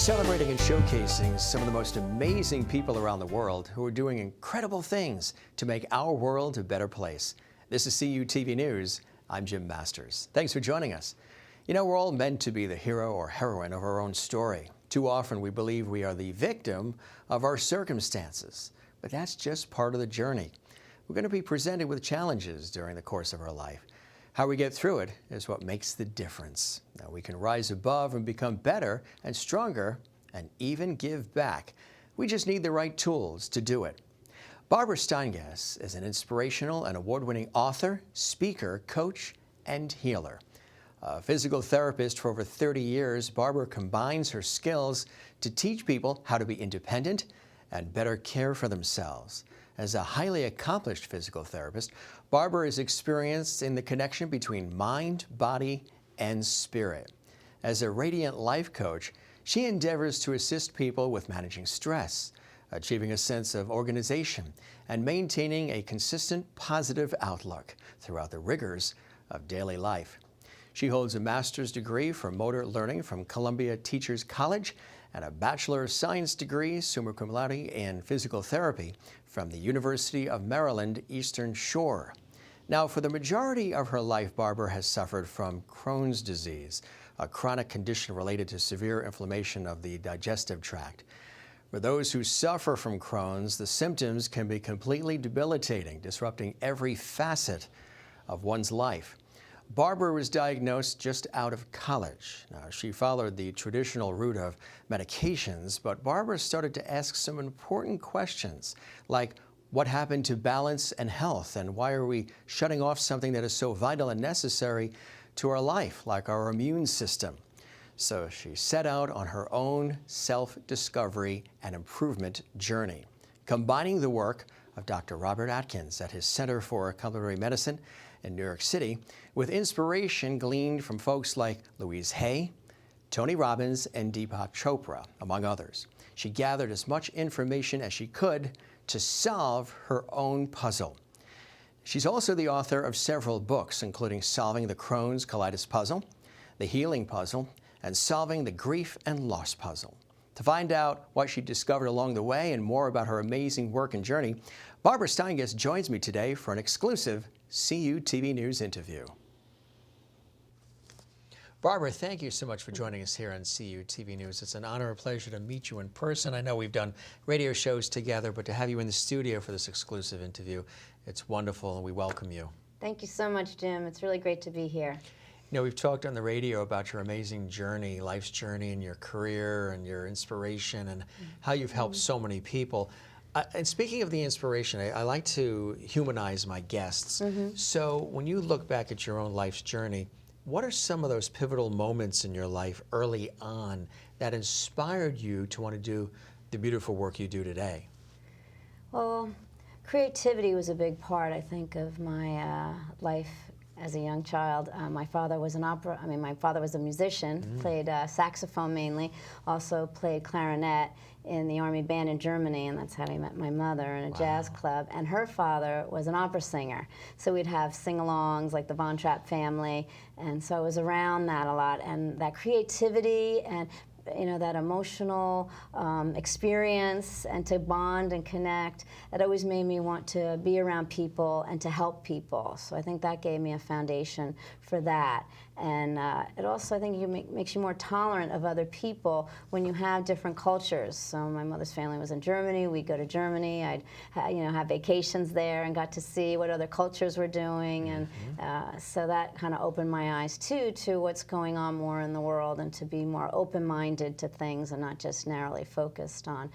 celebrating and showcasing some of the most amazing people around the world who are doing incredible things to make our world a better place. This is CUTV News. I'm Jim Masters. Thanks for joining us. You know, we're all meant to be the hero or heroine of our own story. Too often we believe we are the victim of our circumstances, but that's just part of the journey. We're going to be presented with challenges during the course of our life. How we get through it is what makes the difference. Now, we can rise above and become better and stronger and even give back. We just need the right tools to do it. Barbara Steingas is an inspirational and award-winning author, speaker, coach, and healer. A physical therapist for over 30 years, Barbara combines her skills to teach people how to be independent and better care for themselves. As a highly accomplished physical therapist, Barbara is experienced in the connection between mind, body, and spirit. As a radiant life coach, she endeavors to assist people with managing stress, achieving a sense of organization, and maintaining a consistent positive outlook throughout the rigors of daily life. She holds a master's degree for motor learning from Columbia Teachers College and a Bachelor of Science degree, summa cum laude, in physical therapy from the University of Maryland, Eastern Shore. Now, for the majority of her life, Barbara has suffered from Crohn's disease, a chronic condition related to severe inflammation of the digestive tract. For those who suffer from Crohn's, the symptoms can be completely debilitating, disrupting every facet of one's life. Barbara was diagnosed just out of college. Now, she followed the traditional route of medications, but Barbara started to ask some important questions, like what happened to balance and health, and why are we shutting off something that is so vital and necessary to our life, like our immune system? So she set out on her own self-discovery and improvement journey, combining the work of Dr. Robert Atkins at his Center for Complementary Medicine in New York City, with inspiration gleaned from folks like Louise Hay, Tony Robbins, and Deepak Chopra, among others. She gathered as much information as she could to solve her own puzzle. She's also the author of several books, including Solving the Crohn's Colitis Puzzle, The Healing Puzzle, and Solving the Grief and Loss Puzzle. To find out what she discovered along the way and more about her amazing work and journey, Barbara Steingas joins me today for an exclusive CUTV News interview. Barbara, thank you so much for joining us here on CUTV News. It's an honor and pleasure to meet you in person. I know we've done radio shows together, but to have you in the studio for this exclusive interview, it's wonderful, and we welcome you. Thank you so much, Jim. It's really great to be here. You know, we've talked on the radio about your amazing journey, life's journey, and your career and your inspiration and how you've helped so many people. And speaking of the inspiration, I like to humanize my guests. So when you look back at your own life's journey, what are some of those pivotal moments in your life early on that inspired you to want to do the beautiful work you do today? Well, creativity was a big part, I think, of my life as a young child. My father was my father was a musician, played saxophone mainly, also played clarinet in the Army Band in Germany, and that's how I met my mother in a jazz club. And her father was an opera singer. So we'd have sing-alongs like the Von Trapp family, and so I was around that a lot. And that creativity and that emotional experience and to bond and connect, it always made me want to be around people and to help people. So I think that gave me a foundation for that. And it also, I think, makes you more tolerant of other people when you have different cultures. So my mother's family was in Germany. We'd go to Germany. I'd have vacations there and got to see what other cultures were doing. And so that kind of opened my eyes, too, to what's going on more in the world and to be more open-minded to things and not just narrowly focused on,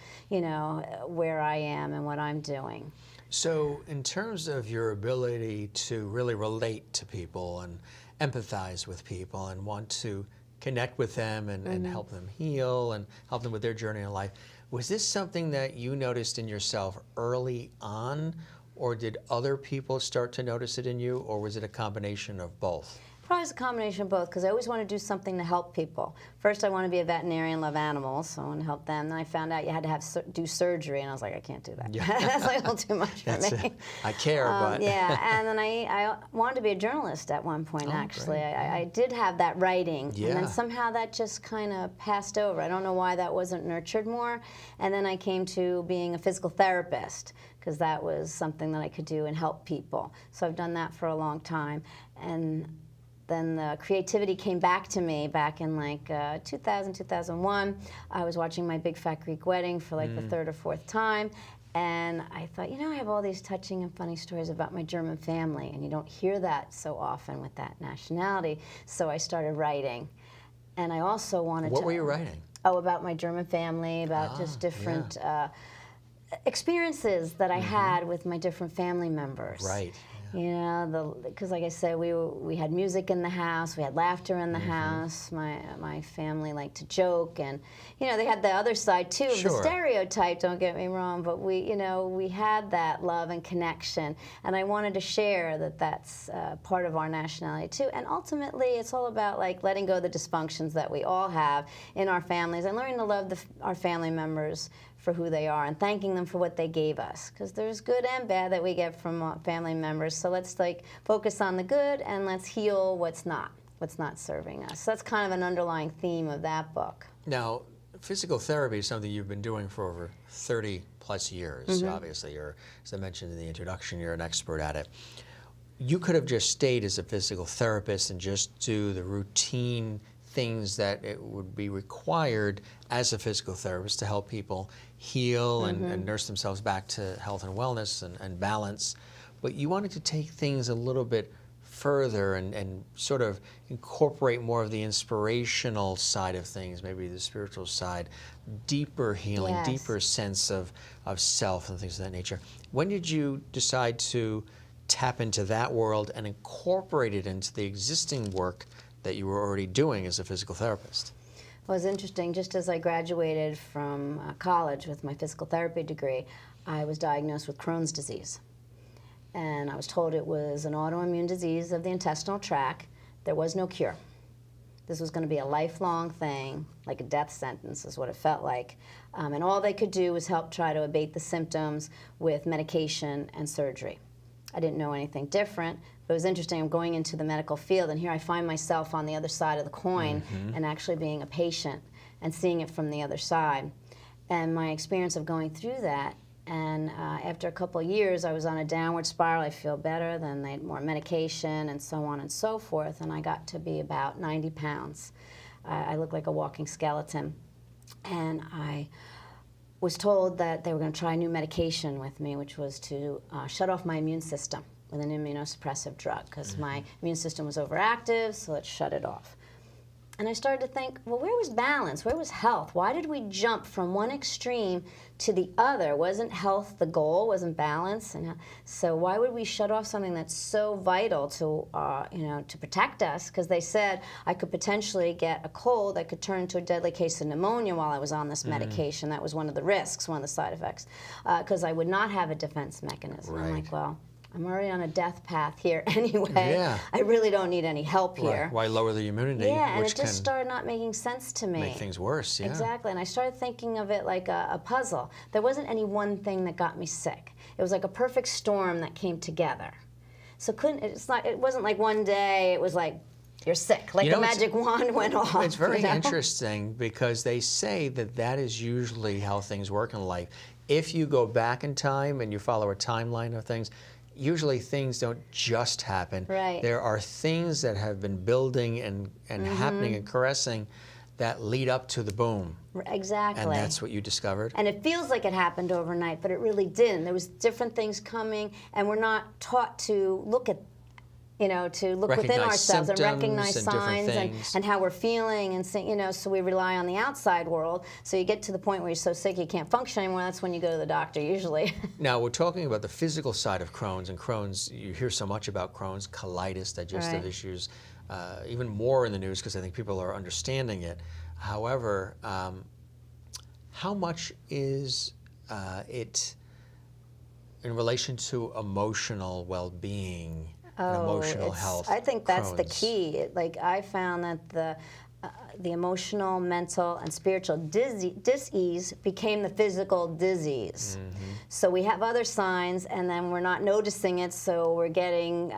where I am and what I'm doing. So in terms of your ability to really relate to people and empathize with people and want to connect with them and help them heal and help them with their journey in life, was this something that you noticed in yourself early on, or did other people start to notice it in you, or was it a combination of both? Probably it's a combination of both, because I always want to do something to help people. First, I want to be a veterinarian, love animals, so I want to help them. Then I found out you had to do surgery, and I was like, I can't do that. Yeah. That's like a little too much for me. I care, but... Yeah, and then I wanted to be a journalist at one point, actually. Great. I did have that writing, Yeah. and then somehow that just kind of passed over. I don't know why that wasn't nurtured more. And then I came to being a physical therapist, because that was something that I could do and help people. So I've done that for a long time. And then the creativity came back to me back in like 2000, 2001. I was watching My Big Fat Greek Wedding for like the third or fourth time. And I thought, you know, I have all these touching and funny stories about my German family, and you don't hear that so often with that nationality. So I started writing. And I also wanted to... What were you writing? Oh, about my German family, about just different experiences that I had with my different family members. Right. You know, because like I said, we had music in the house, we had laughter in the house. My family liked to joke, and you know, they had the other side too of the stereotype. Don't get me wrong, but we had that love and connection, and I wanted to share that that's part of our nationality too. And ultimately, it's all about like letting go of the dysfunctions that we all have in our families and learning to love our family members for who they are and thanking them for what they gave us, because there's good and bad that we get from family members. So let's like focus on the good and let's heal what's not serving us. So that's kind of an underlying theme of that book. Now, physical therapy is something you've been doing for over 30 plus years. Obviously, as I mentioned in the introduction, you're an expert at it. You could have just stayed as a physical therapist and just do the routine things that it would be required as a physical therapist to help people heal and nurse themselves back to health and wellness and balance. But you wanted to take things a little bit further and sort of incorporate more of the inspirational side of things, maybe the spiritual side, deeper healing, deeper sense of self and things of that nature. When did you decide to tap into that world and incorporate it into the existing work that you were already doing as a physical therapist? Well, it was interesting. Just as I graduated from college with my physical therapy degree, I was diagnosed with Crohn's disease. And I was told it was an autoimmune disease of the intestinal tract. There was no cure. This was going to be a lifelong thing, like a death sentence is what it felt like. And all they could do was help try to abate the symptoms with medication and surgery. I didn't know anything different, but it was interesting. I'm going into the medical field, and here I find myself on the other side of the coin and actually being a patient and seeing it from the other side. And my experience of going through that, and after a couple of years, I was on a downward spiral. I feel better, then they had more medication and so on and so forth, and I got to be about 90 pounds. I looked like a walking skeleton, and I was told that they were going to try a new medication with me, which was to shut off my immune system with an immunosuppressive drug, because my immune system was overactive, so let's shut it off. And I started to think, well, where was balance? Where was health? Why did we jump from one extreme to the other? Wasn't health the goal? Wasn't balance? And so why would we shut off something that's so vital to, to protect us? Because they said I could potentially get a cold that could turn into a deadly case of pneumonia while I was on this medication. That was one of the risks, one of the side effects, because I would not have a defense mechanism. I'm like, well, I'm already on a death path here anyway. Yeah. I really don't need any help here. Why lower the immunity? Yeah, and which it just started not making sense to me. Make things worse, yeah. Exactly, and I started thinking of it like a puzzle. There wasn't any one thing that got me sick. It was like a perfect storm that came together. So it wasn't like one day it was like, you're sick, like the magic wand went off. It's very interesting, because they say that is usually how things work in life. If you go back in time and you follow a timeline of things, usually things don't just happen. Right. There are things that have been building and happening and caressing that lead up to the boom. Exactly. And that's what you discovered? And it feels like it happened overnight, but it really didn't. There was different things coming, and we're not taught to look at to look within ourselves and recognize signs and how we're feeling, and so we rely on the outside world. So you get to the point where you're so sick you can't function anymore. That's when you go to the doctor usually. Now we're talking about the physical side of Crohn's, and Crohn's, you hear so much about Crohn's, colitis, digestive issues, even more in the news because I think people are understanding it. However, how much is it in relation to emotional well-being and emotional health. I think that's the Crohn's. key. Like I found that the emotional, mental, and spiritual dis-ease became the physical disease. So we have other signs, and then we're not noticing it, so we're getting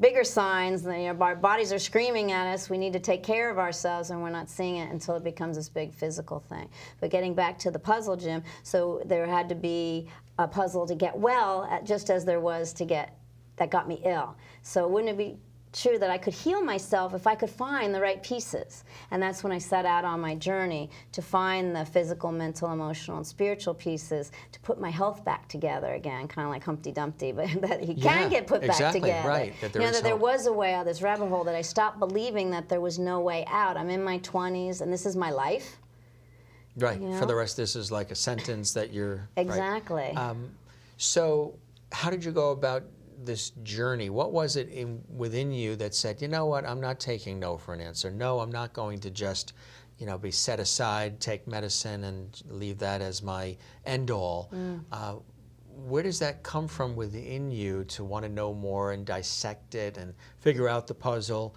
bigger signs. Our bodies are screaming at us, we need to take care of ourselves, and we're not seeing it until it becomes this big physical thing. But getting back to the puzzle, Jim, so there had to be a puzzle to get well, just as there was to get that got me ill. So wouldn't it be true that I could heal myself if I could find the right pieces? And that's when I set out on my journey to find the physical, mental, emotional, and spiritual pieces to put my health back together again, kind of like Humpty Dumpty, but that he can get put back together. Right, that there, that there was a way out of this rabbit hole, that I stopped believing that there was no way out. I'm in my 20s, and this is my life. Right, for the rest, this is like a sentence that you're... Exactly. Right. So how did you go about this journey? What was it within you that said, you know what, I'm not taking no for an answer. No, I'm not going to just, be set aside, take medicine, and leave that as my end all. Where does that come from within you to want to know more and dissect it and figure out the puzzle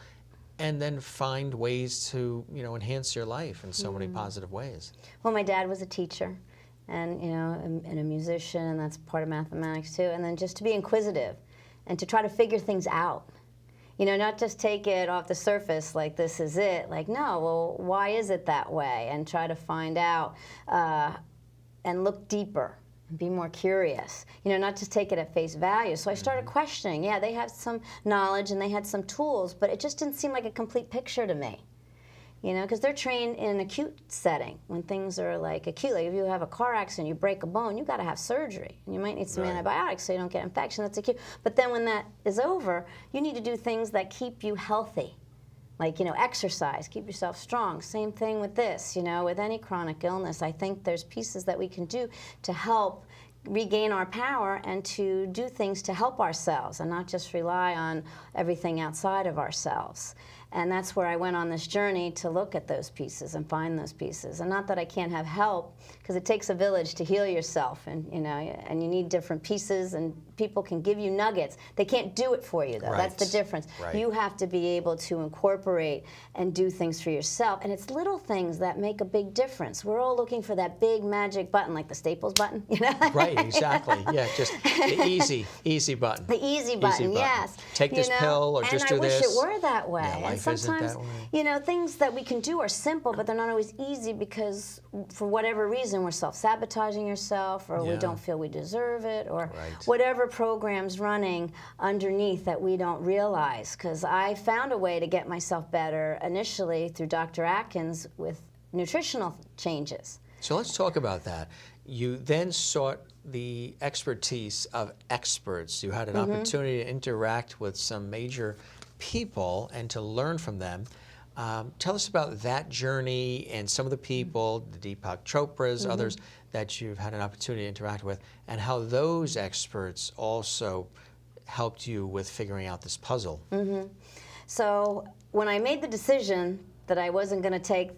and then find ways to, enhance your life in so many positive ways? Well, my dad was a teacher, and and a musician, and that's part of mathematics too. And then just to be inquisitive and to try to figure things out. Not just take it off the surface like this is it. Like, no, well, why is it that way? And try to find out and look deeper and be more curious. Not just take it at face value. So I started questioning. Yeah, they have some knowledge and they had some tools, but it just didn't seem like a complete picture to me. Because they're trained in an acute setting. When things are like acute, like if you have a car accident, you break a bone, you got to have surgery. And you might need some antibiotics so you don't get infection. That's acute. But then when that is over, you need to do things that keep you healthy. Like, exercise, keep yourself strong. Same thing with this, with any chronic illness. I think there's pieces that we can do to help regain our power and to do things to help ourselves and not just rely on everything outside of ourselves. And that's where I went on this journey to look at those pieces and find those pieces. And not that I can't have help, because it takes a village to heal yourself, and and you need different pieces, and people can give you nuggets. They can't do it for you, though. That's the difference. You have to be able to incorporate and do things for yourself. And it's little things that make a big difference. We're all looking for that big magic button, like the Staples button, Right, exactly. Yeah, just the easy button. The easy button, yes. Take this pill or just do this. And I wish it were that way. Yeah, life sometimes, isn't that way. Things that we can do are simple, but they're not always easy because, for whatever reason, we're self-sabotaging yourself, or we don't feel we deserve it, or whatever program's running underneath that we don't realize. Because I found a way to get myself better initially through Dr. Atkins with nutritional changes. So let's talk about that. You then sought the expertise of experts. You had an opportunity to interact with some major people and to learn from them. Tell us about that journey and some of the people, the Deepak Chopras, others that you've had an opportunity to interact with, and how those experts also helped you with figuring out this puzzle. So when I made the decision that I wasn't going to take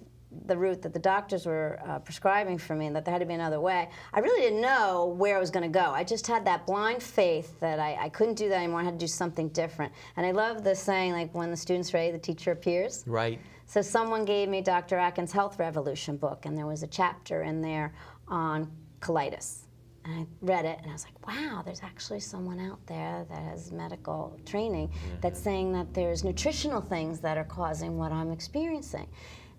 the route that the doctors were prescribing for me, and that there had to be another way, I really didn't know where I was going to go. I just had that blind faith that I couldn't do that anymore. I had to do something different. And I love the saying, like, when the student's ready, the teacher appears. Right. So someone gave me Dr. Atkins' Health Revolution book, and there was a chapter in there on colitis. And I read it, and I was like, wow, there's actually someone out there that has medical training that's saying that there's nutritional things that are causing what I'm experiencing.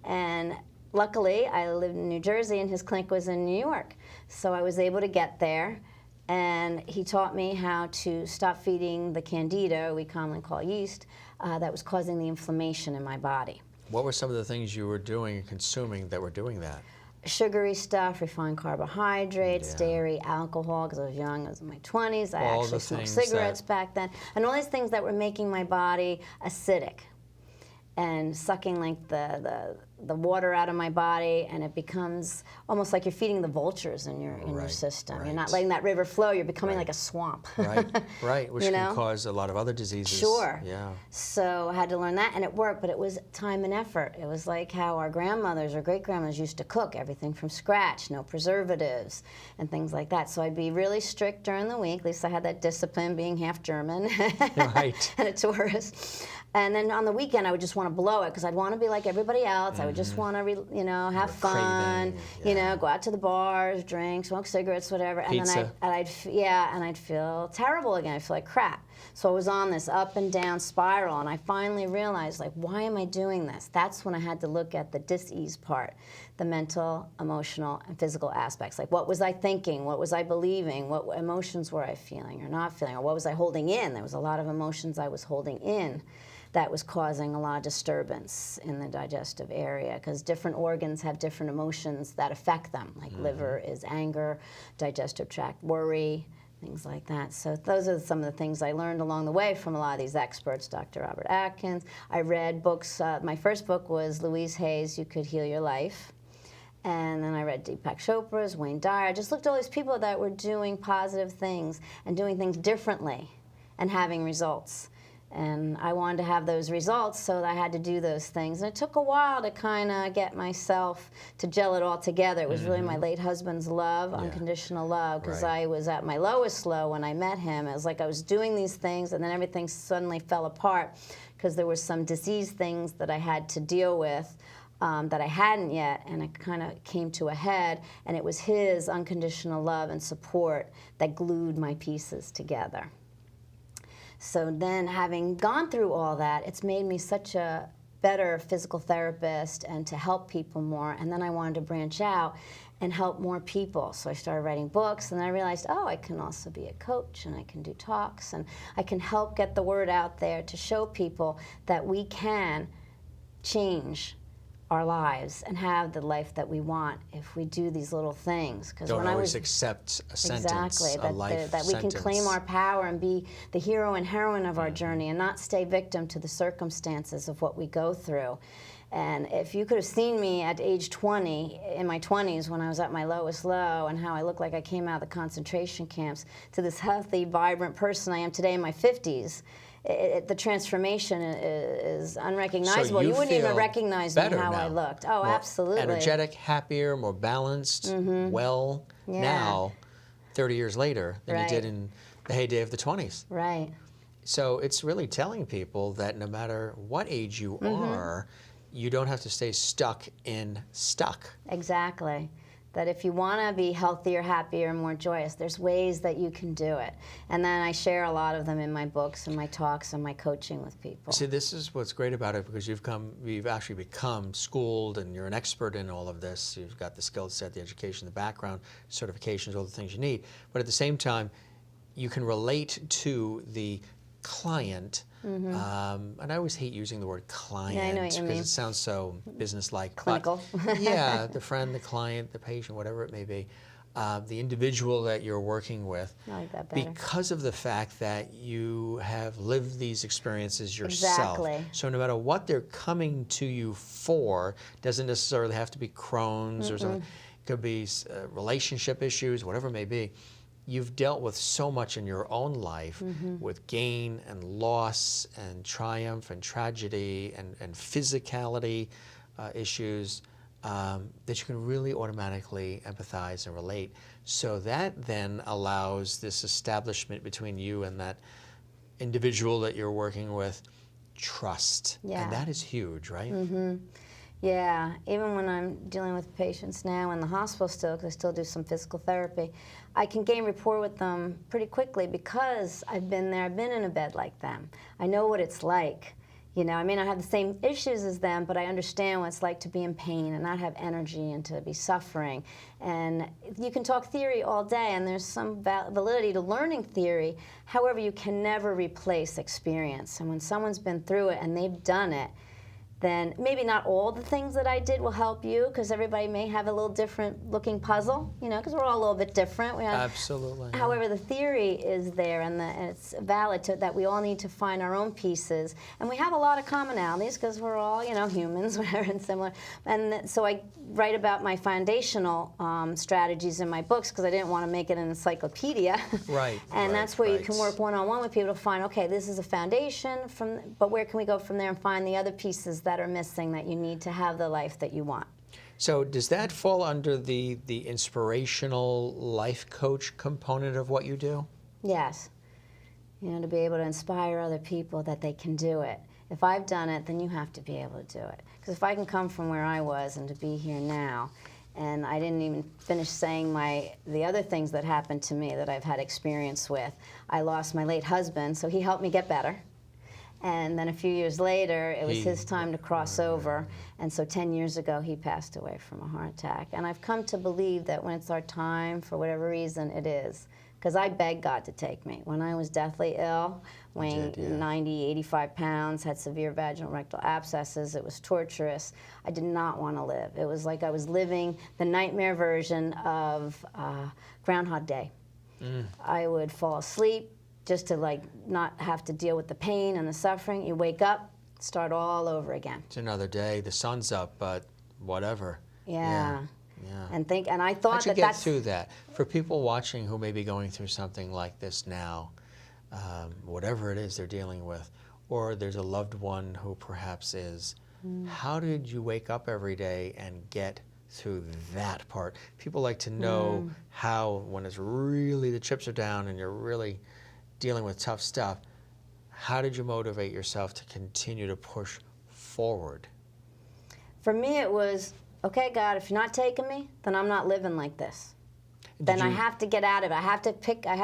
And luckily, I lived in New Jersey, and his clinic was in New York. So I was able to get there, and he taught me how to stop feeding the candida, we commonly call yeast, that was causing the inflammation in my body. What were some of the things you were doing and consuming that were doing that? Sugary stuff, refined carbohydrates, dairy, alcohol, because I was young, I was in my 20s. I actually smoked cigarettes back then. And all these things that were making my body acidic. and sucking like the water out of my body, and it becomes almost like you're feeding the vultures in your system. Right. You're not letting that river flow. You're becoming like a swamp. Right, which can cause a lot of other diseases. Sure. Yeah. So I had to learn that, and it worked, but it was time and effort. It was like how our grandmothers or great-grandmothers used to cook, everything from scratch, no preservatives, and things like that. So I'd be really strict during the week. At least I had that discipline, being half German Right. and a tourist. And then on the weekend, I would just want to blow it because I'd want to be like everybody else. I would just want to, have fun, go out to the bars, drink, smoke cigarettes, whatever. Pizza. And then I'd feel terrible again. I'd feel like crap. So I was on this up and down spiral, and I finally realized, like, why am I doing this? That's when I had to look at the dis-ease part, the mental, emotional, and physical aspects. Like, what was I thinking? What was I believing? What emotions were I feeling or not feeling? Or what was I holding in? There was a lot of emotions I was holding in that was causing a lot of disturbance in the digestive area, because different organs have different emotions that affect them. Like liver is anger, digestive tract worry, things like that. So those are some of the things I learned along the way from a lot of these experts, Dr. Robert Atkins. I read books. My first book was Louise Hay's You Could Heal Your Life. And then I read Deepak Chopra's, Wayne Dyer. I just looked at all these people that were doing positive things and doing things differently and having results. And I wanted to have those results, so I had to do those things. And it took a while to kind of get myself to gel it all together. It was really my late husband's love, unconditional love, because I was at my lowest low when I met him. It was like I was doing these things, and then everything suddenly fell apart because there were some disease things that I had to deal with that I hadn't yet, and it kind of came to a head, and it was his unconditional love and support that glued my pieces together. So then, having gone through all that, it's made me such a better physical therapist and to help people more. And then I wanted to branch out and help more people. So I started writing books, and then I realized, oh, I can also be a coach, and I can do talks, and I can help get the word out there to show people that we can change our lives and have the life that we want if we do these little things. Because don't always accept a sentence, exactly, a life that we sentence. can claim our power and be the hero and heroine of our journey and not stay victim to the circumstances of what we go through. And if you could have seen me at age 20, in my 20s, when I was at my lowest low, and how I looked like I came out of the concentration camps, to this healthy, vibrant person I am today in my 50s, the transformation is unrecognizable. So you wouldn't even recognize me how now. I looked. Oh, more absolutely. Energetic, happier, more balanced, well now, 30 years later, than you did in the heyday of the 20s. Right. So it's really telling people that no matter what age you are, you don't have to stay stuck in stuck. Exactly. That if you want to be healthier, happier, more joyous, there's ways that you can do it. And then I share a lot of them in my books and my talks and my coaching with people. See, this is what's great about it, because you've actually become schooled and you're an expert in all of this. You've got the skill set, the education, the background, certifications, all the things you need. But at the same time, you can relate to the client. And I always hate using the word client because it sounds so business-like. Clinical. But, yeah, the friend, the client, the patient, whatever it may be, the individual that you're working with. I like that better. Because of the fact that you have lived these experiences yourself. Exactly. So no matter what they're coming to you for, doesn't necessarily have to be Crohn's or something. It could be relationship issues, whatever it may be. You've dealt with so much in your own life with gain and loss and triumph and tragedy and physicality issues that you can really automatically empathize and relate. So that then allows this establishment between you and that individual that you're working with, trust. Yeah. And that is huge, right? Yeah, even when I'm dealing with patients now in the hospital still, because I still do some physical therapy, I can gain rapport with them pretty quickly because I've been there, I've been in a bed like them. I know what it's like. You know, I may not have the same issues as them, but I understand what it's like to be in pain and not have energy and to be suffering. And you can talk theory all day, and there's some validity to learning theory. However, you can never replace experience. And when someone's been through it and they've done it, then maybe not all the things that I did will help you, because everybody may have a little different looking puzzle, you know, because we're all a little bit different. Absolutely. However, the theory is there, and it's valid that we all need to find our own pieces. And we have a lot of commonalities because we're all, you know, humans, and similar. And so I write about my foundational strategies in my books, because I didn't want to make it an encyclopedia. Right. And that's where you can work one-on-one with people to find, okay, this is a foundation, but where can we go from there and find the other pieces that are missing that you need to have the life that you want. So does that fall under the inspirational life coach component of what you do? Yes. You know, to be able to inspire other people that they can do it. If I've done it, then you have to be able to do it. Because if I can come from where I was and to be here now, and I didn't even finish saying the other things that happened to me that I've had experience with. I lost my late husband, so he helped me get better. And then a few years later, it was his time to cross over. And so 10 years ago, he passed away from a heart attack. And I've come to believe that when it's our time, for whatever reason, it is. Because I begged God to take me. When I was deathly ill, weighing 90, 85 pounds, had severe vaginal rectal abscesses, it was torturous. I did not want to live. It was like I was living the nightmare version of Groundhog Day. I would fall asleep, just to like not have to deal with the pain and the suffering. You wake up, start all over again. It's another day. The sun's up, but whatever. Yeah. And I How'd thought you get through that? For people watching who may be going through something like this now, whatever it is they're dealing with, or there's a loved one who perhaps is, how did you wake up every day and get through that part? People like to know how, when it's really, the chips are down and you're really dealing with tough stuff, how did you motivate yourself to continue to push forward? For me, it was, okay, God, if you're not taking me, then I'm not living like this. Then I have to get out of it. I have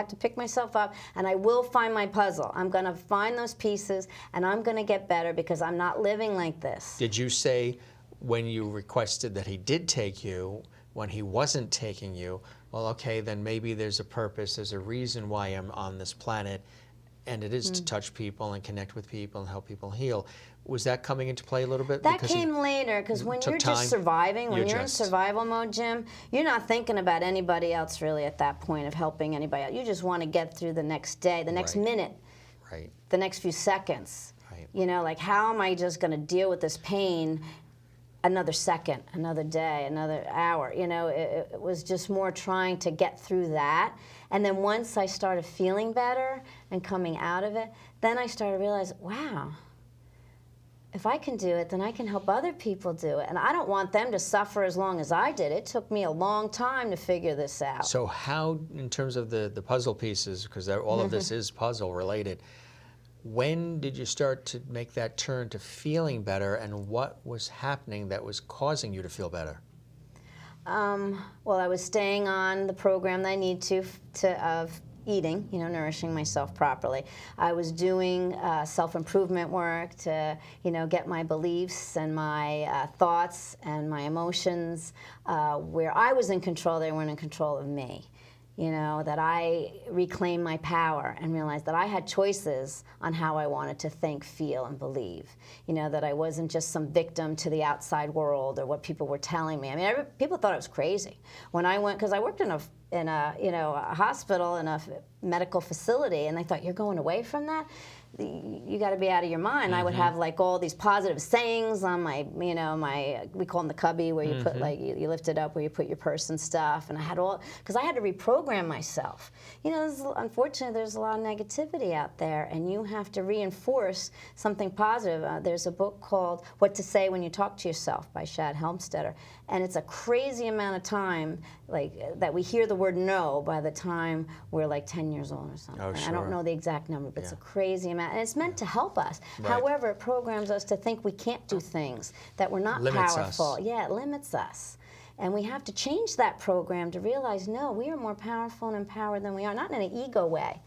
to pick myself up, and I will find my puzzle. I'm going to find those pieces, and I'm going to get better, because I'm not living like this. Did you say, when you requested that he did take you, when he wasn't taking you, well, okay, then maybe there's a purpose, there's a reason why I'm on this planet, and it is to touch people and connect with people and help people heal. Was that coming into play a little bit? That came later, because when you're just surviving, when you're in survival mode, Jim, you're not thinking about anybody else really at that point of helping anybody else. You just want to get through the next day, the next minute, the next few seconds. You know, like, how am I just going to deal with this pain another second, another day, another hour? You know, it was just more trying to get through that. And then once I started feeling better and coming out of it, then I started to realize, wow, if I can do it, then I can help other people do it. And I don't want them to suffer as long as I did. It took me a long time to figure this out. So how, in terms of the puzzle pieces, because all of this is puzzle related, when did you start to make that turn to feeling better, and what was happening that was causing you to feel better? Well, I was staying on the program that I need of eating, you know, nourishing myself properly. I was doing self-improvement work to, you know, get my beliefs and my thoughts and my emotions where I was in control. They weren't in control of me. You know, that I reclaimed my power and realized that I had choices on how I wanted to think, feel, and believe. You know, that I wasn't just some victim to the outside world or what people were telling me. I mean, people thought I was crazy when I went, because I worked in a hospital, in a medical facility, and they thought, you're going away from that? You got to be out of your mind. I would have like all these positive sayings on my, you know, we call them the cubby, where you put like, you lift it up where you put your purse and stuff. And I had because I had to reprogram myself. You know, unfortunately, there's a lot of negativity out there, and you have to reinforce something positive. There's a book called What to Say When You Talk to Yourself by Shad Helmstetter. And it's a crazy amount of time, like, that we hear the word no by the time we're like 10 years old or something. Oh, sure. I don't know the exact number, but it's a crazy amount. And it's meant to help us. However, it programs us to think we can't do things, that we're not powerful. Yeah, it limits us. And we have to change that program to realize, no, we are more powerful and empowered than we are, not in an ego way.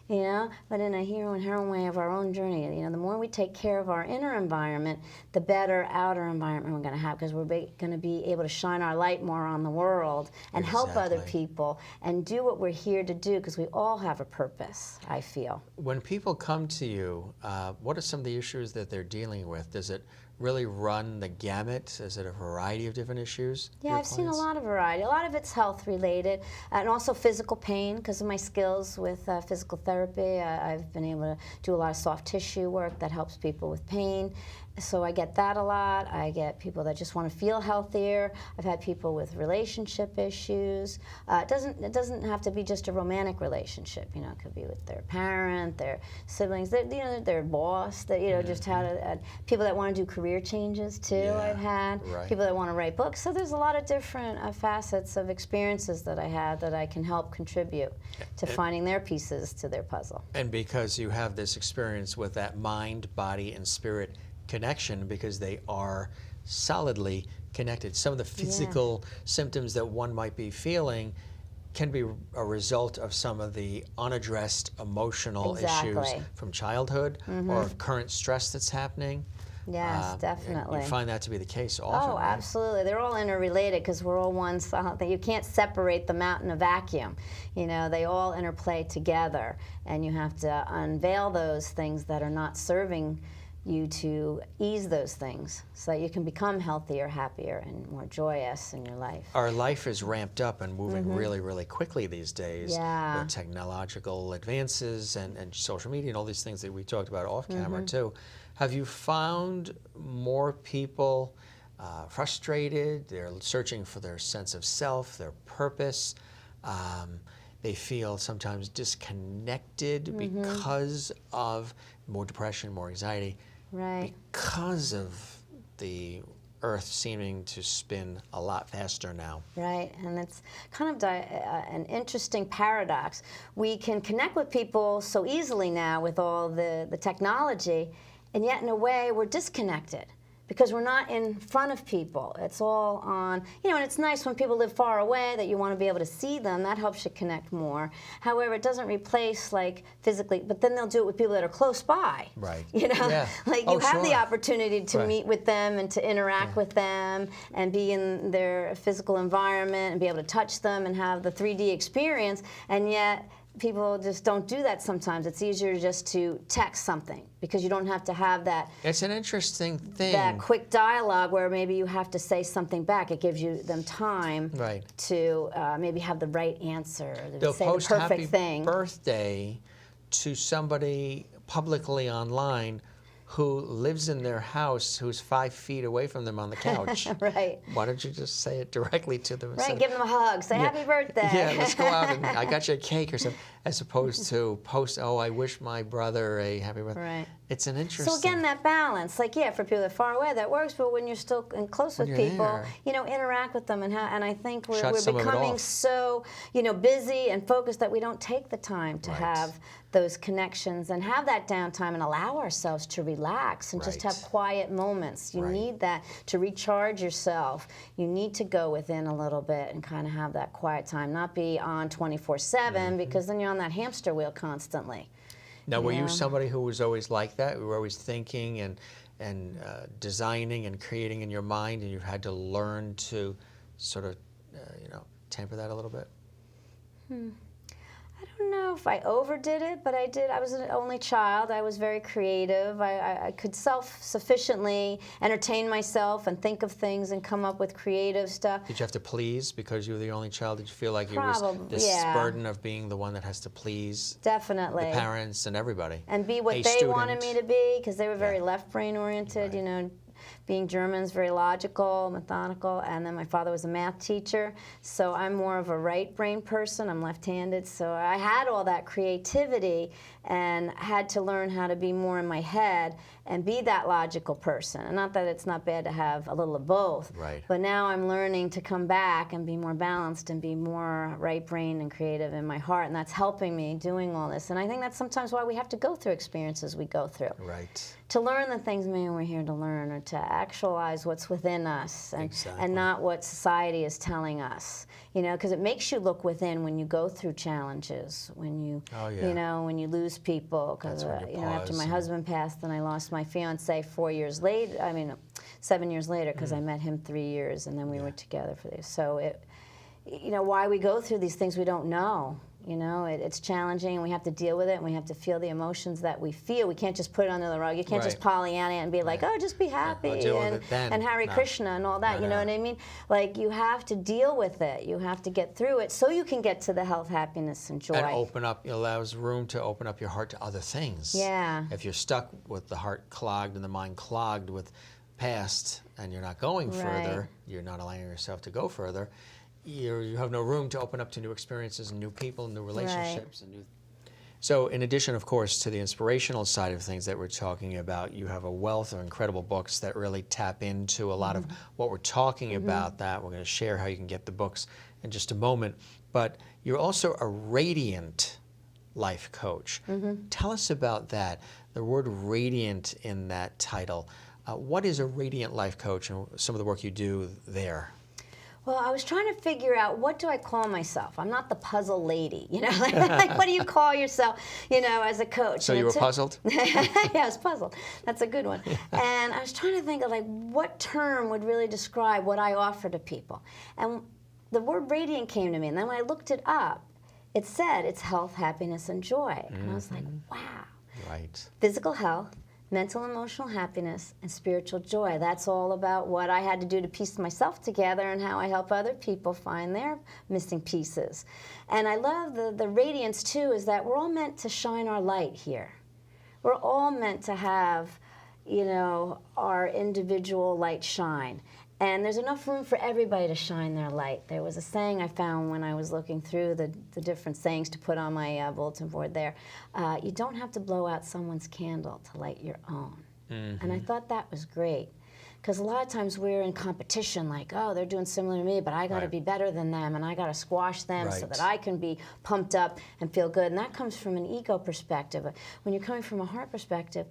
you know, but in a hero and heroine way of our own journey. You know, the more we take care of our inner environment, the better outer environment we're going to have, because we're going to be able to shine our light more on the world and help other people and do what we're here to do, because we all have a purpose, I feel. When people come to you, what are some of the issues that they're dealing with? Does it really run the gamut? Is it a variety of different issues? Yeah, I've seen a lot of variety. A lot of it's health related, and also physical pain because of my skills with physical therapy. I've been able to do a lot of soft tissue work that helps people with pain. So I get that a lot. I get people that just want to feel healthier. I've had people with relationship issues. It doesn't have to be just a romantic relationship. You know, it could be with their parent, their siblings, you know, their boss. That, you know, just how to people that want to do career changes too. Yeah, I've had people that want to write books. So there's a lot of different facets of experiences that I have that I can help contribute to finding their pieces to their puzzle. And because you have this experience with that mind, body, and spirit connection, because they are solidly connected. Some of the physical symptoms that one might be feeling can be a result of some of the unaddressed emotional issues from childhood or current stress that's happening. Yes, definitely. You find that to be the case often. Oh, absolutely. They're all interrelated because we're all one solid. You can't separate them out in a vacuum. You know, they all interplay together, and you have to unveil those things that are not serving you to ease those things so that you can become healthier, happier, and more joyous in your life. Our life is ramped up and moving really, really quickly these days with technological advances and social media and all these things that we talked about off camera too. Have you found more people frustrated? They're searching for their sense of self, their purpose. They feel sometimes disconnected because of more depression, more anxiety. Because of the Earth seeming to spin a lot faster now. Right, and it's kind of an interesting paradox. We can connect with people so easily now with all the technology, and yet in a way we're disconnected because we're not in front of people. It's all on, you know, and it's nice when people live far away that you want to be able to see them. That helps you connect more. However, it doesn't replace, like, physically, but then they'll do it with people that are close by. Right. You know, like you have the opportunity to meet with them and to interact with them and be in their physical environment and be able to touch them and have the 3D experience, and yet people just don't do that sometimes. It's easier just to text something because you don't have to have that. It's an interesting thing. That quick dialogue where maybe you have to say something back. It gives you them time to maybe have the right answer, They'll say post the perfect happy thing. birthday to somebody publicly online who lives in their house, who's 5 feet away from them on the couch. Why don't you just say it directly to them? Give them a hug. Say happy birthday. Yeah, let's go out and I got you a cake or something, as opposed to post, oh, I wish my brother a happy birthday. It's an interesting. So again, that balance, like, yeah, for people that are far away, that works, but when you're still close with people, you know, interact with them, and I think we're becoming so, you know, busy and focused that we don't take the time to have those connections and have that downtime and allow ourselves to relax and just have quiet moments. You need that to recharge yourself. You need to go within a little bit and kind of have that quiet time, not be on 24/7 because then you're on that hamster wheel constantly. Now, were you somebody who was always like that? You were always thinking and designing and creating in your mind, and you've had to learn to sort of, you know, temper that a little bit? I don't know if I overdid it, but I did. I was an only child. I was very creative. I could self-sufficiently entertain myself and think of things and come up with creative stuff. Did you have to please because you were the only child? Did you feel like it was this burden of being the one that has to please the parents and everybody? And be what they wanted me to be, because they were very left-brain oriented, you know. Being German's very logical, methodical, and then my father was a math teacher, so I'm more of a right brain person. I'm left-handed, so I had all that creativity and had to learn how to be more in my head and be that logical person. And not that it's not bad to have a little of both, but now I'm learning to come back and be more balanced and be more right brain and creative in my heart, and that's helping me doing all this. And I think that's sometimes why we have to go through experiences we go through. to learn the things maybe we're here to learn, or to actualize what's within us, and not what society is telling us. You know, because it makes you look within when you go through challenges, when you, you know, when you lose people. Because you know, after my husband passed, and I lost my fiance 4 years later. I mean, 7 years later, because I met him 3 years, and then we were together for this. So you know, why we go through these things we don't know. You know, it's challenging, and we have to deal with it, and we have to feel the emotions that we feel. We can't just put it under the rug. You can't just Pollyanna it and be like, oh, just be happy, and Hare Krishna and all that. You know what I mean? Like, you have to deal with it. You have to get through it so you can get to the health, happiness, and joy. And open up, it allows room to open up your heart to other things. Yeah. If you're stuck with the heart clogged and the mind clogged with past, and you're not going further, you're not allowing yourself to go further, you have no room to open up to new experiences and new people and new relationships. And new. So in addition, of course, to the inspirational side of things that we're talking about, you have a wealth of incredible books that really tap into a lot of what we're talking about. That we're going to share how you can get the books in just a moment. But you're also a radiant life coach. Tell us about that, the word radiant in that title. What is a radiant life coach, and some of the work you do there? Well, I was trying to figure out, what do I call myself? I'm not the puzzle lady, you know? Like, what do you call yourself, you know, as a coach? So you were puzzled? Yeah, I was puzzled. That's a good one. And I was trying to think of, like, what term would really describe what I offer to people. And the word radiant came to me, and then when I looked it up, it said it's health, happiness, and joy. And I was like, wow. Right. Physical health, mental, emotional happiness, and spiritual joy. That's all about what I had to do to piece myself together, and how I help other people find their missing pieces. And I love the radiance, too, is that we're all meant to shine our light here. We're all meant to have, you know, our individual light shine. And there's enough room for everybody to shine their light. There was a saying I found when I was looking through the different sayings to put on my bulletin board there. You don't have to blow out someone's candle to light your own. And I thought that was great. Because a lot of times we're in competition, like, oh, they're doing similar to me, but I got to be better than them, and I got to squash them so that I can be pumped up and feel good. And that comes from an ego perspective. When you're coming from a heart perspective,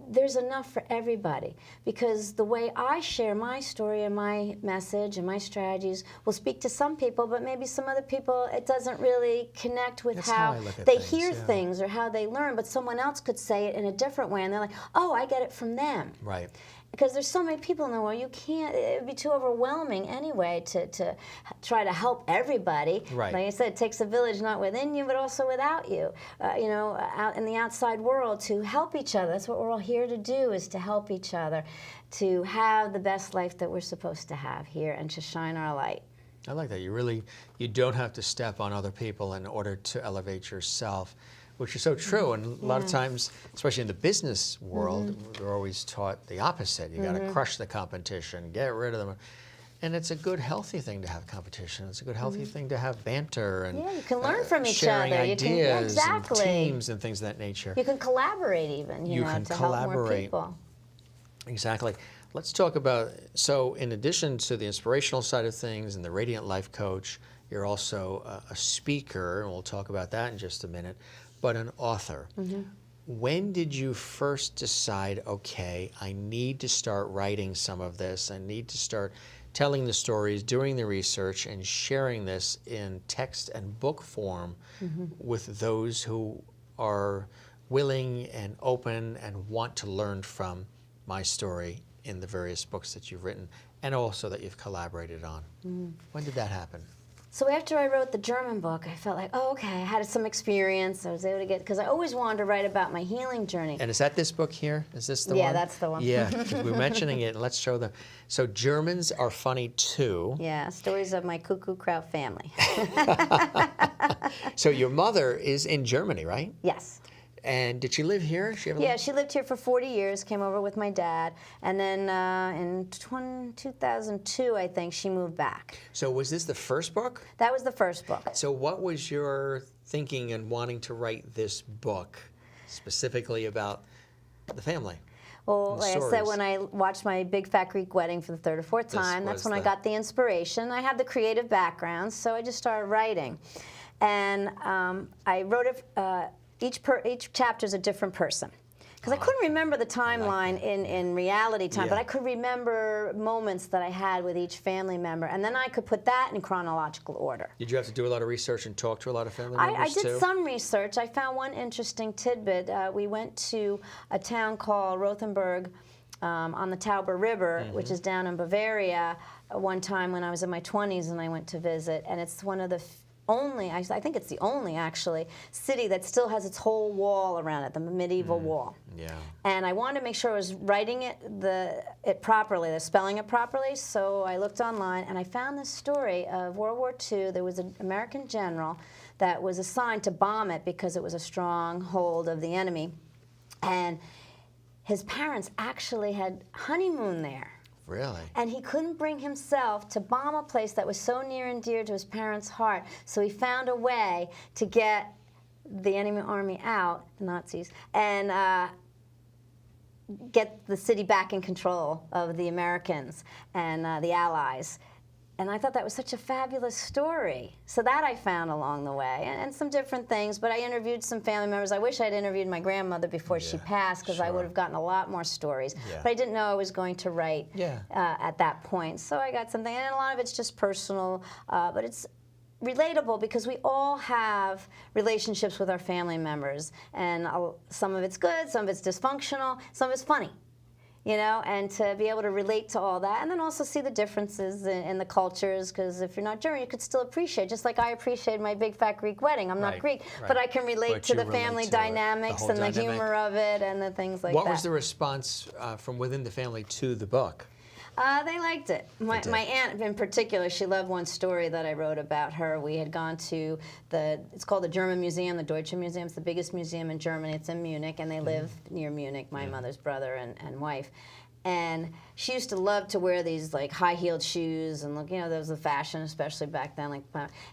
there's enough for everybody. Because the way I share my story and my message and my strategies will speak to some people, but maybe some other people, it doesn't really connect with how they hear things or how they learn. But someone else could say it in a different way, and they're like, oh, I get it from them. Right. Because there's so many people in the world, you can't, it would be too overwhelming anyway to try to help everybody. Right. Like I said, it takes a village not within you, but also without you, you know, out in the outside world, to help each other. That's what we're all here to do, is to help each other, to have the best life that we're supposed to have here, and to shine our light. I like that. You don't have to step on other people in order to elevate yourself, which is so true. And a lot of times, especially in the business world, we're always taught the opposite. You got to crush the competition, get rid of them. And it's a good, healthy thing to have competition. It's a good, healthy thing to have banter and you can learn from each sharing other. ideas and teams and things of that nature. You can collaborate even, you know, to help more people. Exactly. Let's talk about, so in addition to the inspirational side of things and the Radiant Life Coach, you're also a speaker, and we'll talk about that in just a minute, but an author. When did you first decide, okay, I need to start writing some of this, I need to start telling the stories, doing the research, and sharing this in text and book form with those who are willing and open and want to learn from my story in the various books that you've written, and also that you've collaborated on? When did that happen? So after I wrote the German book, I felt like, oh, okay, I had some experience. I was able to get, because I always wanted to write about my healing journey. And is that this book here? Is this the one? Yeah, that's the one. Yeah, because we're mentioning it, and let's show them. So Germans are funny too. Yeah, stories of my cuckoo Kraut family. So your mother is in Germany, right? Yes. And did she live here? Yeah, she lived here for 40 years, came over with my dad, and then in 2002, I think, she moved back. So was this the first book? That was the first book. So what was your thinking in wanting to write this book, specifically about the family? Well, like I said, when I watched my Big Fat Greek Wedding for the third or fourth time, that's when I got the inspiration. I had the creative background, so I just started writing. And I wrote it, each chapter is a different person. Because I couldn't remember the timeline in reality time, but I could remember moments that I had with each family member, and then I could put that in chronological order. Did you have to do a lot of research and talk to a lot of family members I did some research. I found one interesting tidbit. We went to a town called Rothenburg on the Tauber River, which is down in Bavaria, one time when I was in my 20s and I went to visit, and it's one of the only, I think it's the only actually, city that still has its whole wall around it, the medieval wall. Yeah. And I wanted to make sure I was writing it properly, spelling it properly, so I looked online and I found this story of World War II. There was an American general that was assigned to bomb it because it was a stronghold of the enemy. And his parents actually had honeymoon there. Really? And he couldn't bring himself to bomb a place that was so near and dear to his parents' heart. So he found a way to get the enemy army out, the Nazis, and get the city back in control of the Americans and the Allies. And I thought that was such a fabulous story. So that I found along the way, and some different things. But I interviewed some family members. I wish I'd interviewed my grandmother before she passed, because I would have gotten a lot more stories. But I didn't know I was going to write at that point. So I got something, and a lot of it's just personal, but it's relatable because we all have relationships with our family members. And some of it's good, some of it's dysfunctional, some of it's funny. You know, and to be able to relate to all that, and then also see the differences in the cultures, because if you're not German, you could still appreciate, just like I appreciate my big fat Greek wedding. I'm not Greek, but I can relate to the family dynamics and the humor of it and the things like that. What was the response from within the family to the book? They liked it. My aunt in particular, she loved one story that I wrote about her. We had gone to it's called the German Museum, the Deutsche Museum. It's the biggest museum in Germany. It's in Munich, and they live near Munich, my mother's brother and wife. And she used to love to wear these like high-heeled shoes, and look, you know, that was the fashion, especially back then. Like,